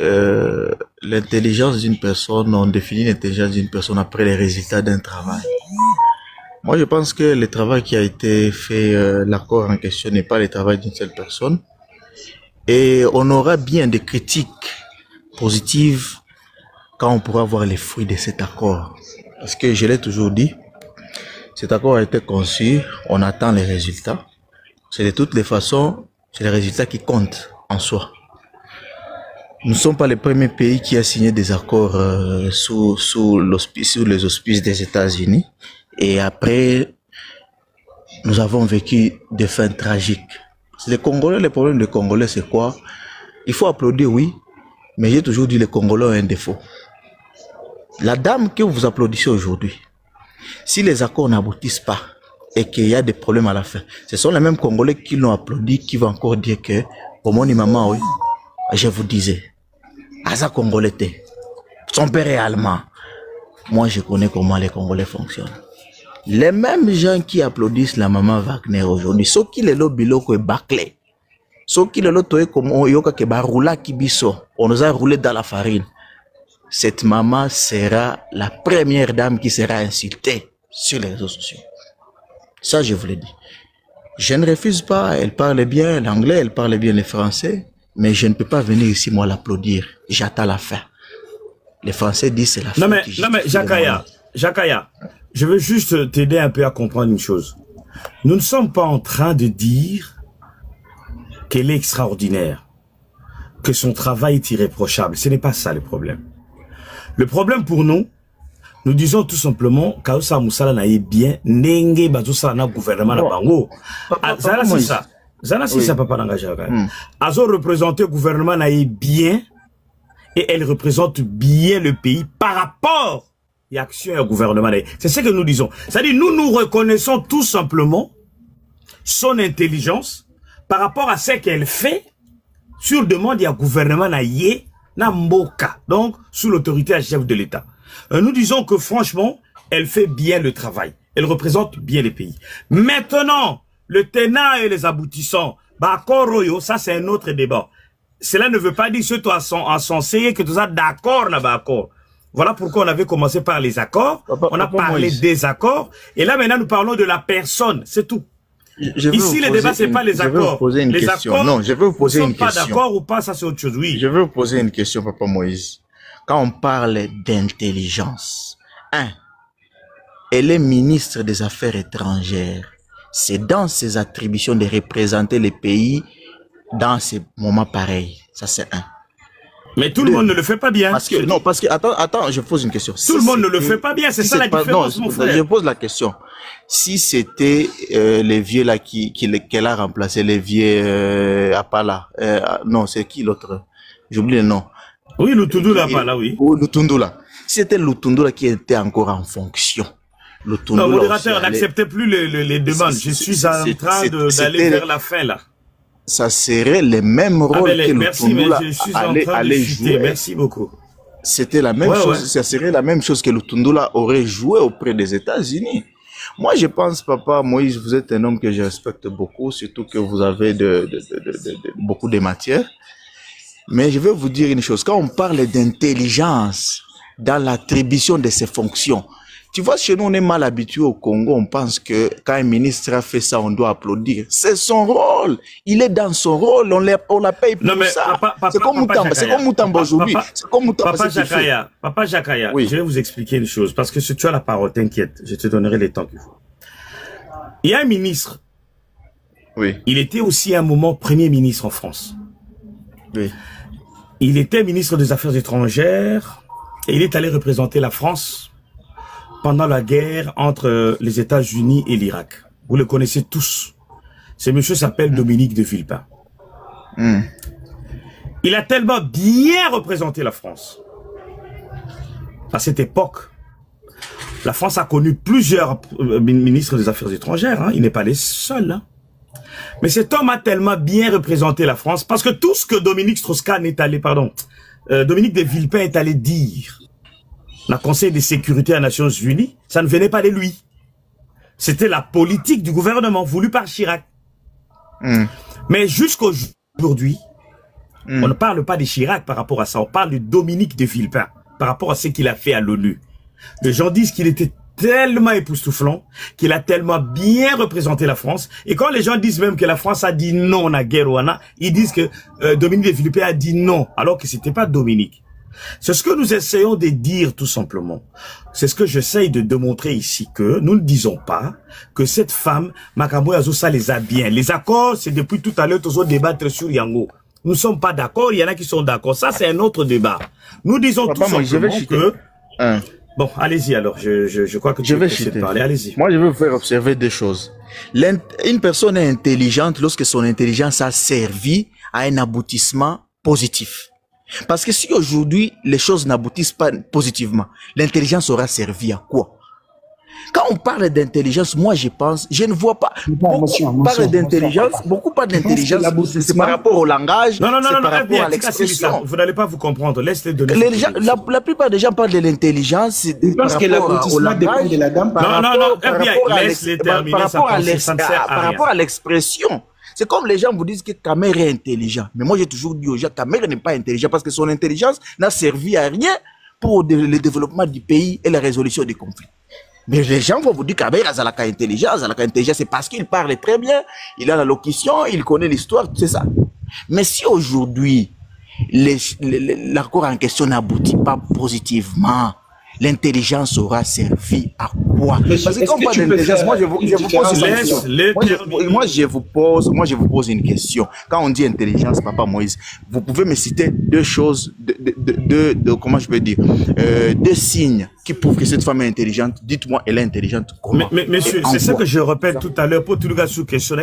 l'intelligence d'une personne, on définit l'intelligence d'une personne après les résultats d'un travail. Moi, je pense que le travail qui a été fait, l'accord en question n'est pas le travail d'une seule personne. Et on aura bien des critiques positives quand on pourra voir les fruits de cet accord. Parce que je l'ai toujours dit, cet accord a été conçu, on attend les résultats. C'est de toutes les façons, c'est les résultats qui comptent en soi. Nous ne sommes pas le premier pays qui a signé des accords sous les auspices des États-Unis. Et après, nous avons vécu des fins tragiques. Les Congolais, le problème des Congolais, c'est quoi? Il faut applaudir, oui, mais j'ai toujours dit que les Congolais ont un défaut. La dame que vous applaudissez aujourd'hui, si les accords n'aboutissent pas et qu'il y a des problèmes à la fin, ce sont les mêmes Congolais qui l'ont applaudi qui vont encore dire que, pour mon maman, oui, je vous disais, Aza Congolais, son père est allemand. Moi, je connais comment les Congolais fonctionnent. Les mêmes gens qui applaudissent la maman Wagner aujourd'hui, ceux qui les biloko est bâclé, ceux qui les lotoé comme on yoka ke baroula kibiso, on nous a roulé dans la farine. Cette maman sera la première dame qui sera insultée sur les réseaux sociaux. Ça, je vous l'ai dit. Je ne refuse pas, elle parle bien l'anglais, elle parle bien le français, mais je ne peux pas venir ici, moi, l'applaudir. J'attends la fin. Les Français disent c'est la fin. Non mais Jakaya, je veux juste t'aider un peu à comprendre une chose. Nous ne sommes pas en train de dire qu'elle est extraordinaire, que son travail est irréprochable. Ce n'est pas ça le problème. Le problème pour nous, nous disons tout simplement qu'Aoussa Moussala n'a bien n'engé bazoussa na gouvernement na bango. Zana c'est ça. Zana c'est ça papa n'engagé. Azo représenté gouvernement n'a bien et elle représente bien le pays par rapport à l'action au gouvernement. C'est ce que nous disons. C'est-à-dire nous reconnaissons tout simplement son intelligence par rapport à ce qu'elle fait sur demande du gouvernement na Mboka, donc sous l'autorité à chef de l'État. Nous disons que franchement, elle fait bien le travail. Elle représente bien les pays. Maintenant, le tenant et les aboutissants, ça c'est un autre débat. Cela ne veut pas dire que toi en sensé que tu es d'accord d'accord. Voilà pourquoi on avait commencé par les accords. On a parlé des accords. Et là maintenant nous parlons de la personne. C'est tout. Ici, le débat, c'est pas les accords. Les accords, non, je vais vous poser une question. Pas d'accord ou pas, ça c'est autre chose, oui. Je vais vous poser une question, papa Moïse. Quand on parle d'intelligence, elle est ministre des Affaires étrangères. C'est dans ses attributions de représenter les pays dans ces moments pareils. Ça, c'est un. Mais tout le monde ne le fait pas bien. Parce que, non, parce que, attends, je pose une question. Tout le monde ne le fait pas bien, c'est ça la différence, mon frère. Je pose la question. Si c'était les vieux là qu'elle a remplacé, les vieux Apala, non, c'est qui l'autre? J'oublie le nom. Oui, Lutundula Apala, oui. Lutundula. Si c'était Lutundula qui était encore en fonction. Non, modérateur, n'acceptez plus les demandes. Je suis en train d'aller vers la fin là. Ça serait le même rôle que Lutundula allait jouer. Merci beaucoup. C'était la même chose, ça serait la même chose que Lutundula aurait joué auprès des États-Unis. Moi, je pense, papa Moïse, vous êtes un homme que je respecte beaucoup, surtout que vous avez beaucoup de matière. Mais je vais vous dire une chose, quand on parle d'intelligence dans l'attribution de ces fonctions, Tu vois, chez nous, on est mal habitué au Congo. On pense que quand un ministre a fait ça, on doit applaudir. C'est son rôle. Il est dans son rôle. On la paye pour ça. C'est comme Moutamba aujourd'hui. C'est comme Moutamba. Papa Jakaya, oui. Je vais vous expliquer une chose. Parce que si tu as la parole, t'inquiète. Je te donnerai les temps qu'il faut. Il y a un ministre. Oui. Il était aussi à un moment Premier ministre en France. Oui. Il était ministre des Affaires étrangères et il est allé représenter la France pendant la guerre entre les États-Unis et l'Irak. Vous le connaissez tous. Ce monsieur s'appelle Dominique de Villepin. Il a tellement bien représenté la France. À cette époque, la France a connu plusieurs ministres des Affaires étrangères. Hein. Il n'est pas les seuls. Hein. Mais cet homme a tellement bien représenté la France parce que tout ce que Dominique Strauss-Kahn est allé, Dominique de Villepin est allé dire dans le Conseil de sécurité des Nations Unies, ça ne venait pas de lui. C'était la politique du gouvernement voulue par Chirac. Mais jusqu'aujourd'hui, on ne parle pas de Chirac par rapport à ça, on parle de Dominique de Villepin par rapport à ce qu'il a fait à l'ONU. Les gens disent qu'il était tellement époustouflant, qu'il a tellement bien représenté la France. Et quand les gens disent même que la France a dit non à la guerre, ils disent que Dominique de Villepin a dit non, alors que c'était pas Dominique. C'est ce que nous essayons de dire tout simplement. C'est ce que j'essaye de démontrer ici, que nous ne disons pas que cette femme, Makambo Yazosa les a bien. Les accords, c'est depuis tout à l'heure, tous débattre sur Yango. Nous ne sommes pas d'accord, il y en a qui sont d'accord. Ça, c'est un autre débat. Nous disons tout simplement que... Bon, allez-y alors, je crois que je vais parler, allez-y. Moi, je veux vous faire observer deux choses. Une personne est intelligente lorsque son intelligence a servi à un aboutissement positif. Parce que si aujourd'hui, les choses n'aboutissent pas positivement, l'intelligence aura servi à quoi? Quand on parle d'intelligence, moi je pense, je ne vois pas. Beaucoup parlent d'intelligence, beaucoup parlent d'intelligence, c'est par rapport au langage, c'est par rapport à l'expression. Vous n'allez pas vous comprendre, laissez-les donner. La plupart des gens parlent de l'intelligence parce que l'aboutissement dépend de la dame par rapport à l'expression. C'est comme les gens vous disent que ta mère est intelligente. Mais moi j'ai toujours dit aux gens, ta mère n'est pas intelligente parce que son intelligence n'a servi à rien pour le développement du pays et la résolution des conflits. Mais les gens vont vous dire qu'Aber Azalaka intelligence, c'est parce qu'il parle très bien, il a la locution, il connaît l'histoire, c'est ça. Mais si aujourd'hui, l'accord en question n'aboutit pas positivement, l'intelligence aura servi à quoi? Parce que quand on parle d'intelligence, moi je vous pose une question. Moi je vous pose une question. Quand on dit intelligence, Papa Moïse, vous pouvez me citer deux choses, comment je peux dire, deux signes qui prouvent que cette femme est intelligente. Dites-moi, elle est intelligente comment? Mais monsieur, c'est ce que je répète tout à l'heure pour tout le gars sous question.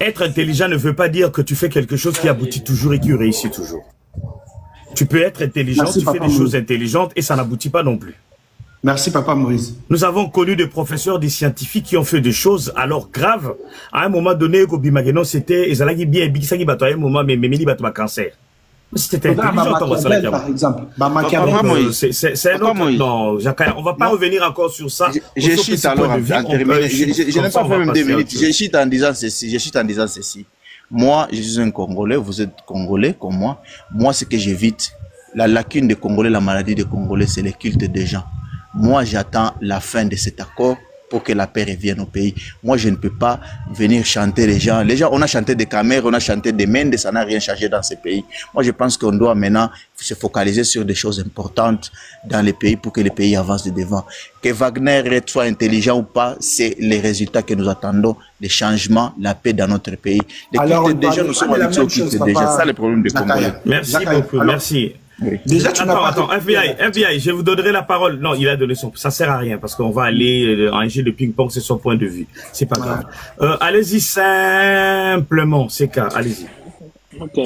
Être intelligent ne veut pas dire que tu fais quelque chose qui aboutit toujours et qui réussit toujours. Tu peux être intelligent, tu fais des choses intelligentes et ça n'aboutit pas non plus. Merci, Papa Moïse. Nous avons connu des professeurs, des scientifiques qui ont fait des choses alors graves. À un moment donné, c'était bien, à un moment, mais cancer. C'était intelligent. Par exemple. C'est un autre. Non, Jacques, on va pas revenir encore sur ça. Je chute alors en terminant. Je n'ai pas fait même 2 minutes. Je chute en disant ceci. Moi, je suis un Congolais, vous êtes Congolais comme moi. Moi, ce que j'évite, la lacune des Congolais, la maladie des Congolais, c'est le culte des gens. Moi, j'attends la fin de cet accord pour que la paix revienne au pays. Moi, je ne peux pas venir chanter les gens. Les gens, on a chanté des Cameroun, on a chanté des Mendes, ça n'a rien changé dans ces pays. Moi, je pense qu'on doit maintenant se focaliser sur des choses importantes dans les pays pour que les pays avancent de devant. Que Wagner soit intelligent ou pas, c'est les résultats que nous attendons, les changements, la paix dans notre pays. Les cultes des gens, nous sommes habitués aux cultes des gens. C'est ça le problème des Congolais. Merci beaucoup, merci. Oui. Déjà, attends, FBI, je vous donnerai la parole. Non, il a donné son... Ça sert à rien parce qu'on va aller en jeu de ping-pong, c'est son point de vue. C'est pas grave. Allez-y simplement, c'est cas, allez-y. Ok,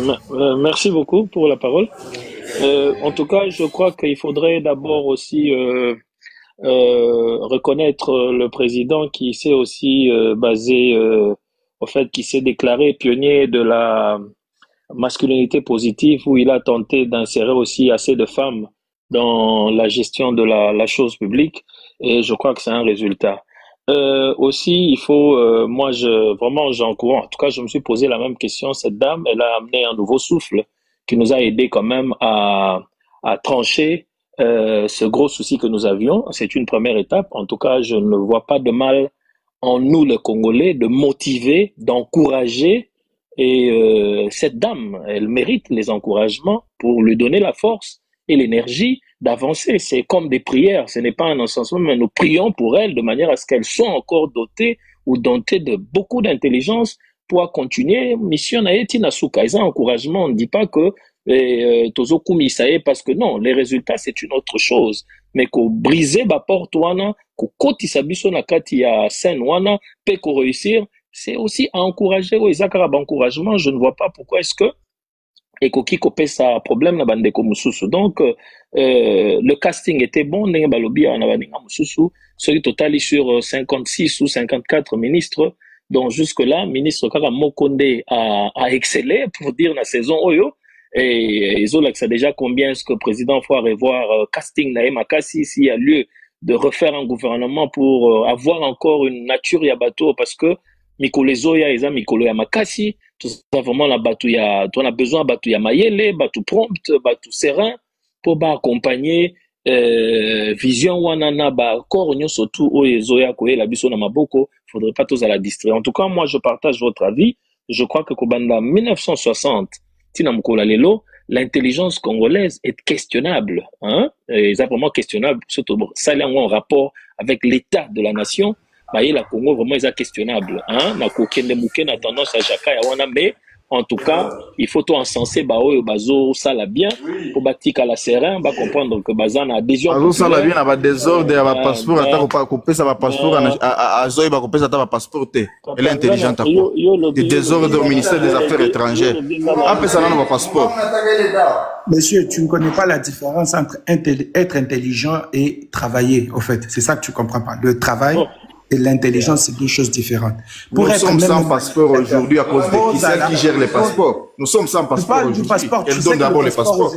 merci beaucoup pour la parole. En tout cas, je crois qu'il faudrait d'abord aussi reconnaître le président qui s'est aussi basé, au fait, qui s'est déclaré pionnier de la masculinité positive, où il a tenté d'insérer aussi assez de femmes dans la gestion de la chose publique, et je crois que c'est un résultat. Aussi, il faut, moi, j'encourage, en tout cas, je me suis posé la même question. Cette dame, elle a amené un nouveau souffle qui nous a aidé quand même à trancher ce gros souci que nous avions. C'est une première étape. En tout cas, je ne vois pas de mal en nous, les Congolais, de motiver, d'encourager. Et cette dame, elle mérite les encouragements pour lui donner la force et l'énergie d'avancer. C'est comme des prières, ce n'est pas un encensement, mais nous prions pour elle de manière à ce qu'elle soit encore dotée ou dotée de beaucoup d'intelligence pour continuer. Mission Naeti Nasuka, ils ont encouragement, on ne dit pas que Tozo Kumi Sae, parce que non, les résultats c'est une autre chose. Mais qu'on briser ba porte wana, qu'on kotisa biso na kati ya scène wana, pe qu'on réussir, c'est aussi à encourager. Encouragement, je ne vois pas pourquoi est-ce que ekoki kopé ça problème na bande ko mususu. Donc le casting était bon, ndenge balobi na baninga mususu, celui total sur 56 ou 54 ministres. Donc jusque-là, ministre Kaka Mokonde a excellé pour dire la saison Oyo. Et ils ont ça déjà combien est-ce que le président faut revoir casting na Makassi s'il y a lieu de refaire un gouvernement pour avoir encore une nature ya bateau, parce que Mikolo Zoya eza Mikolo ya Makassi, tout ça vraiment la bateau ya, on a besoin bateau ya mayele, bateau prompt, bateau serein pour accompagner vision wanana ba corps surtout oyo Zoya koye la biso na maboko, faudrait pas tous à la distraire. En tout cas, moi je partage votre avis. Je crois que Kobanda 1960 Tina Mkola Lelo, l'intelligence congolaise est questionnable, hein? Et c'est vraiment questionnable, surtout ça là en rapport avec l'état de la nation. Bah, la Congo vraiment est questionnable, hein? Na kokende muke na tendance à Jaka ya wana, mais en tout cas, il faut tout encenser ba oyo bazo ça la bien pour batika la serein, ba comprendre que bazana adhésion. Bazo ça la bien na ba désordre ya ba passeport ata pas couper ça ba passeport à zoy ba couper ça ta ba passeport té. Elle est intelligente à quoi? Le désordre au ministère des Affaires étrangères. Après ça na ba passeport. Monsieur, tu ne connais pas la différence entre être intelligent et travailler, au fait. C'est ça que tu comprends pas. Le travail et l'intelligence, c'est deux choses différentes. Nous sommes sans passeport aujourd'hui à cause de celle qui gère les passeports. Nous sommes sans passeport aujourd'hui. Elle donne d'abord les passeports.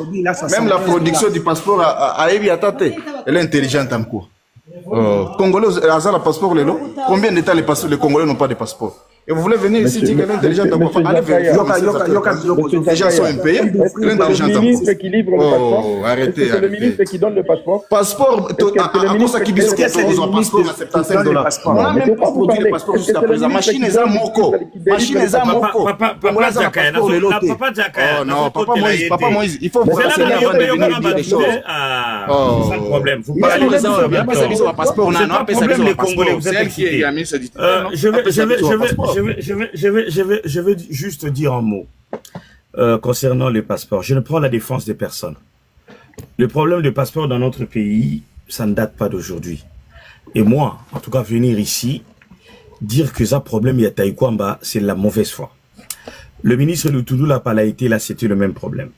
Même la production du passeport a Ebi Atate. Elle est intelligente en cours. Congolais, le passeport, combien d'États les Congolais n'ont pas de passeport? Et vous voulez venir ici dire qu'elle est intelligente en cours? Allez vérifier. Les gens sont impayés. Elle est intelligente en cours. Arrêtez. C'est le ministre qui donne le passeport. Passeport, à cause qui dit que c'est un passeport à $75. On n'a même pas produit le passeport jusqu'à présent. Machine est à Moko. Machine est à Moko. Papa Diaka. Oh non, Papa Moïse. Il faut vous renseigner avant de venir dire des choses. Sans problème. Vous parlez de ça. Passeport, on a un problème les Congolais. Vous êtes qui a mis ce Je veux juste dire un mot concernant le passeport. Je ne prends la défense de personne. Le problème de passeport dans notre pays, ça ne date pas d'aujourd'hui. Et moi, en tout cas, venir ici, dire que ça problème, il y a Taïkwamba, c'est la mauvaise foi. Le ministre Lutundu Lapalaïté, là, c'était le même problème.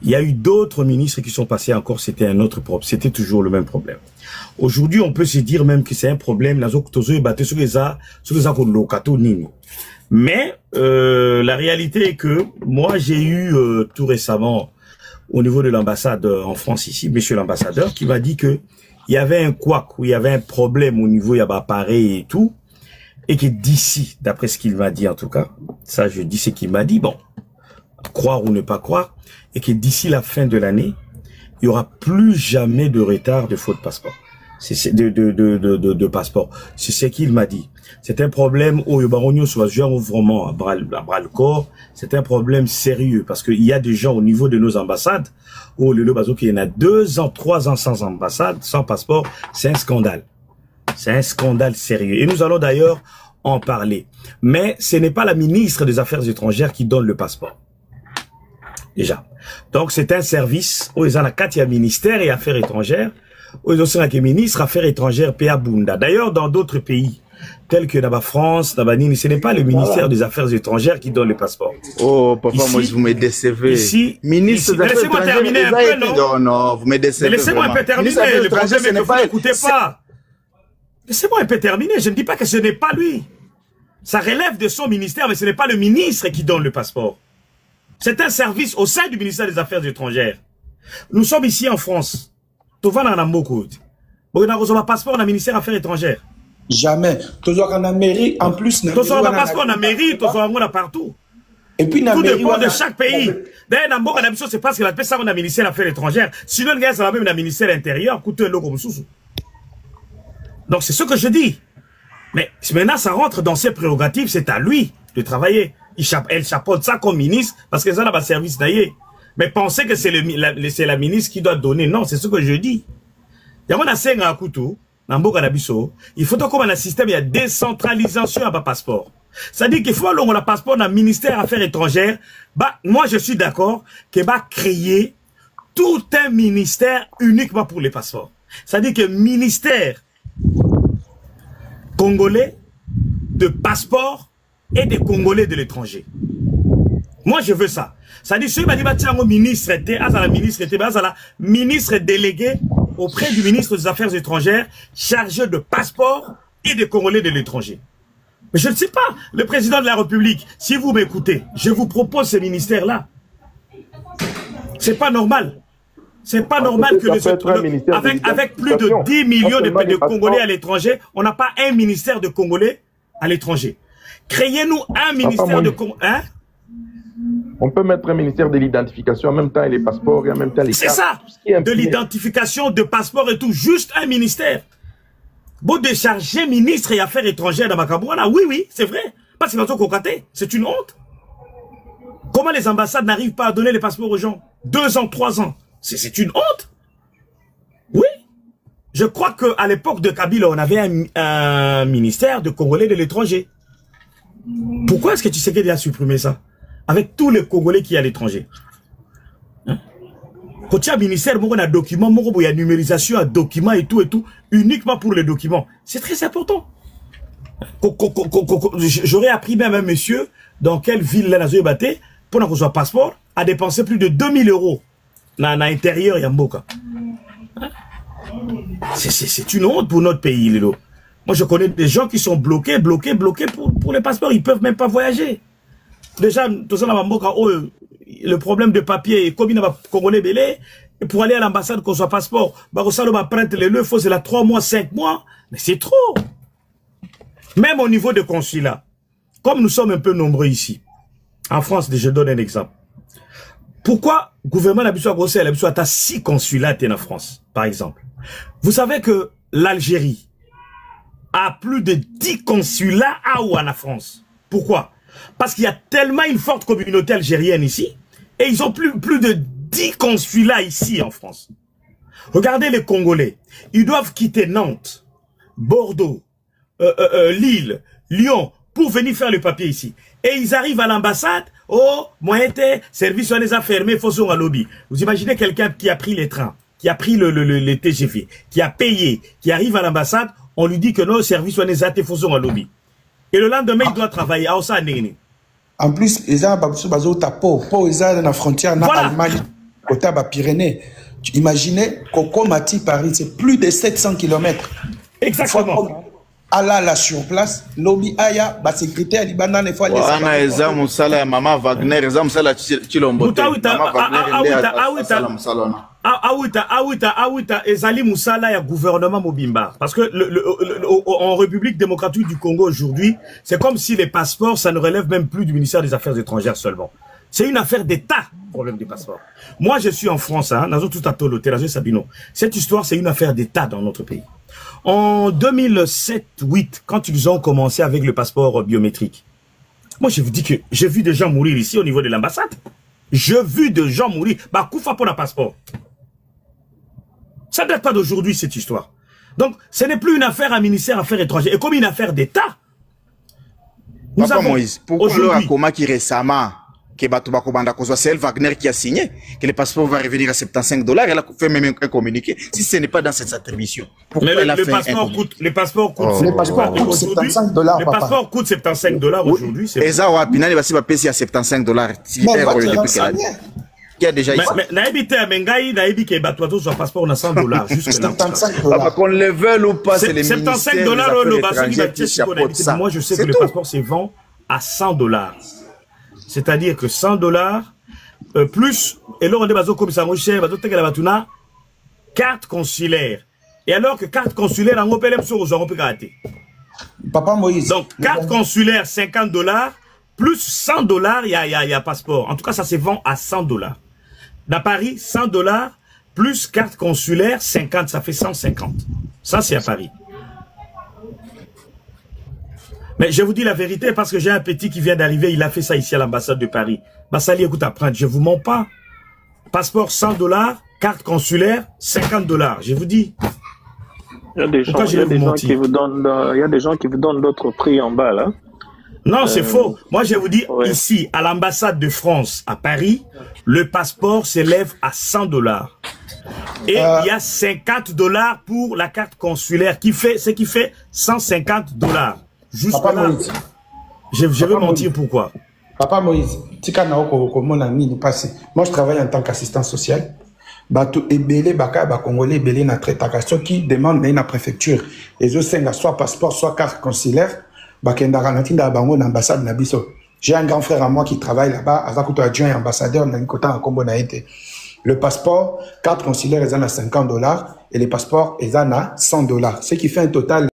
Il y a eu d'autres ministres qui sont passés encore, c'était un autre problème. C'était toujours le même problème. Aujourd'hui, on peut se dire même que c'est un problème. Mais la réalité est que moi, j'ai eu tout récemment au niveau de l'ambassade en France ici, monsieur l'ambassadeur, qui m'a dit que il y avait un couac, où il y avait un problème au niveau, il y avait appareil et tout, et que d'ici, d'après ce qu'il m'a dit en tout cas, ça je dis ce qu'il m'a dit, bon, croire ou ne pas croire, et que d'ici la fin de l'année, il y aura plus jamais de retard de faute de passeport. C'est de passeport. C'est ce qu'il m'a dit. C'est un problème où Yobaronio soit vraiment à bras le corps. C'est un problème sérieux parce qu'il y a des gens au niveau de nos ambassades où le bazo qui y en a 2 ans, 3 ans sans ambassade, sans passeport, c'est un scandale. C'est un scandale sérieux. Et nous allons d'ailleurs en parler. Mais ce n'est pas la ministre des Affaires étrangères qui donne le passeport. Déjà. Donc c'est un service où ils ont la 4e ministère et Affaires étrangères, où ils ont aussi la ministre Affaires étrangères PA Bunda. D'ailleurs, dans d'autres pays, tels que la France, la Nini, ce n'est pas le ministère des Affaires étrangères qui donne le passeport. Oh, papa, ici, moi, vous me décevez. Ici, ministre des Affaires étrangères. Laissez-moi terminer un peu, non? Non, non, vous me décevez. Laissez-moi un peu terminer. Le problème est que vous n'écoutez pas. Laissez-moi un peu terminer. Je ne dis pas que ce n'est pas lui. Ça relève de son ministère, mais ce n'est pas le ministre qui donne le passeport. C'est un service au sein du ministère des Affaires étrangères. Nous sommes ici en France. Tu vas dans la Moko. Vous avez un passeport dans le ministère des Affaires étrangères. Jamais. Tu as en mairie, en plus. Tu as un passeport dans la mairie, tu as un passeport partout. Et puis, tout dépend de chaque pays. D'ailleurs, dans beaucoup d'habitudes, c'est parce que la paix, ça, on a ministère des Affaires étrangères. Sinon, le gars, ça va même dans le ministère intérieur, coûte un lot comme sous. Donc, c'est ce que je dis. Mais maintenant, ça rentre dans ses prérogatives, c'est à lui de travailler. Elle chapeaute ça comme ministre, parce que ça n'a pas de service d'ailleurs. Mais pensez que c'est la ministre qui doit donner. Non, c'est ce que je dis. Il y a un senga à couteau, dans beaucoup d'habitudes, il faut comme un système, il y a décentralisation à pas passeport. C'est-à-dire qu'il faut avoir un passeport dans le ministère des Affaires étrangères. Bah, moi, je suis d'accord que va créer tout un ministère uniquement pour les passeports. C'est-à-dire que ministère congolais de passeport et des Congolais de l'étranger. Moi, je veux ça. C'est-à-dire, si je ministre délégué auprès du ministre des Affaires étrangères chargé de passeport et des Congolais de l'étranger. Mais je ne sais pas, le président de la République, si vous m'écoutez, je vous propose ce ministère-là. C'est pas normal. C'est pas normal que avec plus de 10 millions de Congolais à l'étranger, on n'a pas un ministère de Congolais à l'étranger. Créez-nous un ministère de Congolais. Hein? On peut mettre un ministère de l'identification en même temps et les passeports et en même temps les cartes. C'est ça, de l'identification, de passeport et tout, juste un ministère. Bon, décharger ministre et affaires étrangères dans Makabouana, oui, c'est vrai. Parce que c'est une honte. Comment les ambassades n'arrivent pas à donner les passeports aux gens? 2 ans, 3 ans. C'est une honte. Oui. Je crois qu'à l'époque de Kabila, on avait un ministère de Congolais de l'étranger. Pourquoi est-ce que tu sais qu'il a supprimé ça? Avec tous les Congolais qui sont à l'étranger. Hein? Quand tu as un ministère, il y a un document, il y a numérisation, un document et tout, uniquement pour les documents. C'est très important. J'aurais appris même un monsieur dans quelle ville là, pour qu'on soit passeport, à dépenser plus de 2000 € dans l'intérieur, Yamboka. Hein? C'est une honte pour notre pays, Lilo. Moi, je connais des gens qui sont bloqués pour les passeports. Ils ne peuvent même pas voyager. Déjà, tout ça, le problème de papier, comme il n'y a pas Congolais belé, pour aller à l'ambassade qu'on soit passeport, il faut c'est là 3 mois, 5 mois. Mais c'est trop. Même au niveau de consulat, comme nous sommes un peu nombreux ici, en France, je donne un exemple. Pourquoi le gouvernement n'a pas 6 consulats en France, par exemple? Vous savez que l'Algérie a plus de 10 consulats en France. Pourquoi? Parce qu'il y a tellement une forte communauté algérienne ici, et ils ont plus de 10 consulats ici en France. Regardez les Congolais. Ils doivent quitter Nantes, Bordeaux, Lille, Lyon, pour venir faire le papier ici. Et ils arrivent à l'ambassade, moyen service on les a fermés, il faut sur un lobby. Vous imaginez quelqu'un qui a pris les trains, qui a pris le TGV, qui a payé, qui arrive à l'ambassade, on lui dit que non, service on les a, il faut sur un lobby. Et le lendemain, il doit travailler. En plus, ils ont dans la frontière, dans l'Allemagne, côté des Pyrénées. Imaginez, Coco Mati, Paris, c'est plus de 700 km. Exactement. Là, sur place, lobby aya, ba secrétaire libana ne faut aller. Ana eza musala Maman Wagner, eza musala Chilombote. Awita ezali musala ya gouvernement Mobimba. Parce que en République démocratique du Congo aujourd'hui, c'est comme si les passeports, ça ne relève même plus du ministère des Affaires étrangères seulement. C'est une affaire d'État, problème des passeports. Moi, je suis en France, hein, dans tout à Toloté, dans Sabino. Cette histoire, c'est une affaire d'État dans notre pays. En 2007-2008, quand ils ont commencé avec le passeport biométrique, moi, je vous dis que j'ai vu des gens mourir ici au niveau de l'ambassade. J'ai vu des gens mourir. Bah, Koufa pour un passeport. Ça ne date pas d'aujourd'hui, cette histoire. Donc, ce n'est plus une affaire à ministère Affaires étrangères, et comme une affaire d'État. Papa Moïse, pourquoi le Koma qui récemment, c'est elle Wagner qui a signé, que le passeport va revenir à $75, elle a fait même un communiqué, si ce n'est pas dans cette attribution. Mais le passeport coûte $75. Le passeport coûte $75 aujourd'hui. Et ça, Wapina, il va payer à $75. Qui a déjà mais naïbite mengai naïbi ke batwato sur passeport na $100 jusque là. $75. Qu'on le veuille ou pas, c'est les $75 le passeport. Moi je sais que le passeport se vend à $100. C'est-à-dire que $100 plus et là on est bazo comme ça cher bazo tekela batuna carte consulaire. Et alors que carte consulaire en opelem sur aux Européens. Papa Moïse. Donc carte consulaire $50 plus 100 $, il y a passeport. En tout cas, ça se vend à 100 $. Dans Paris, 100 $, plus carte consulaire, 50, ça fait 150. Ça, c'est à Paris. Mais je vous dis la vérité parce que j'ai un petit qui vient d'arriver, il a fait ça ici à l'ambassade de Paris. Bassali, écoute, apprendre, je vous mens pas. Passeport 100 $, carte consulaire 50 $. Je vous dis. Il y a des gens qui vous donnent d'autres prix en bas là. Non, c'est faux. Moi, je vous dis, ici, à l'ambassade de France, à Paris, le passeport s'élève à 100 $. Et il y a 50 $ pour la carte consulaire, ce qui fait 150 $. Juste Papa là, Moïse. je vais mentir pourquoi. Papa Moïse, moi je travaille en tant qu'assistant social. Bato ebele baka ba congolais ebele na traitaka ceux qui demandent na préfecture et senga soit passeport soit carte consulaire bakenda rantinda bango na ambassade na biso. J'ai un grand frère à moi qui travaille là-bas, azakuto adjoint ambassadeur na nkota en Kombo na été. Le passeport, carte consulaire est à 50 $ et les passeports est à 100 $. Ce qui fait un total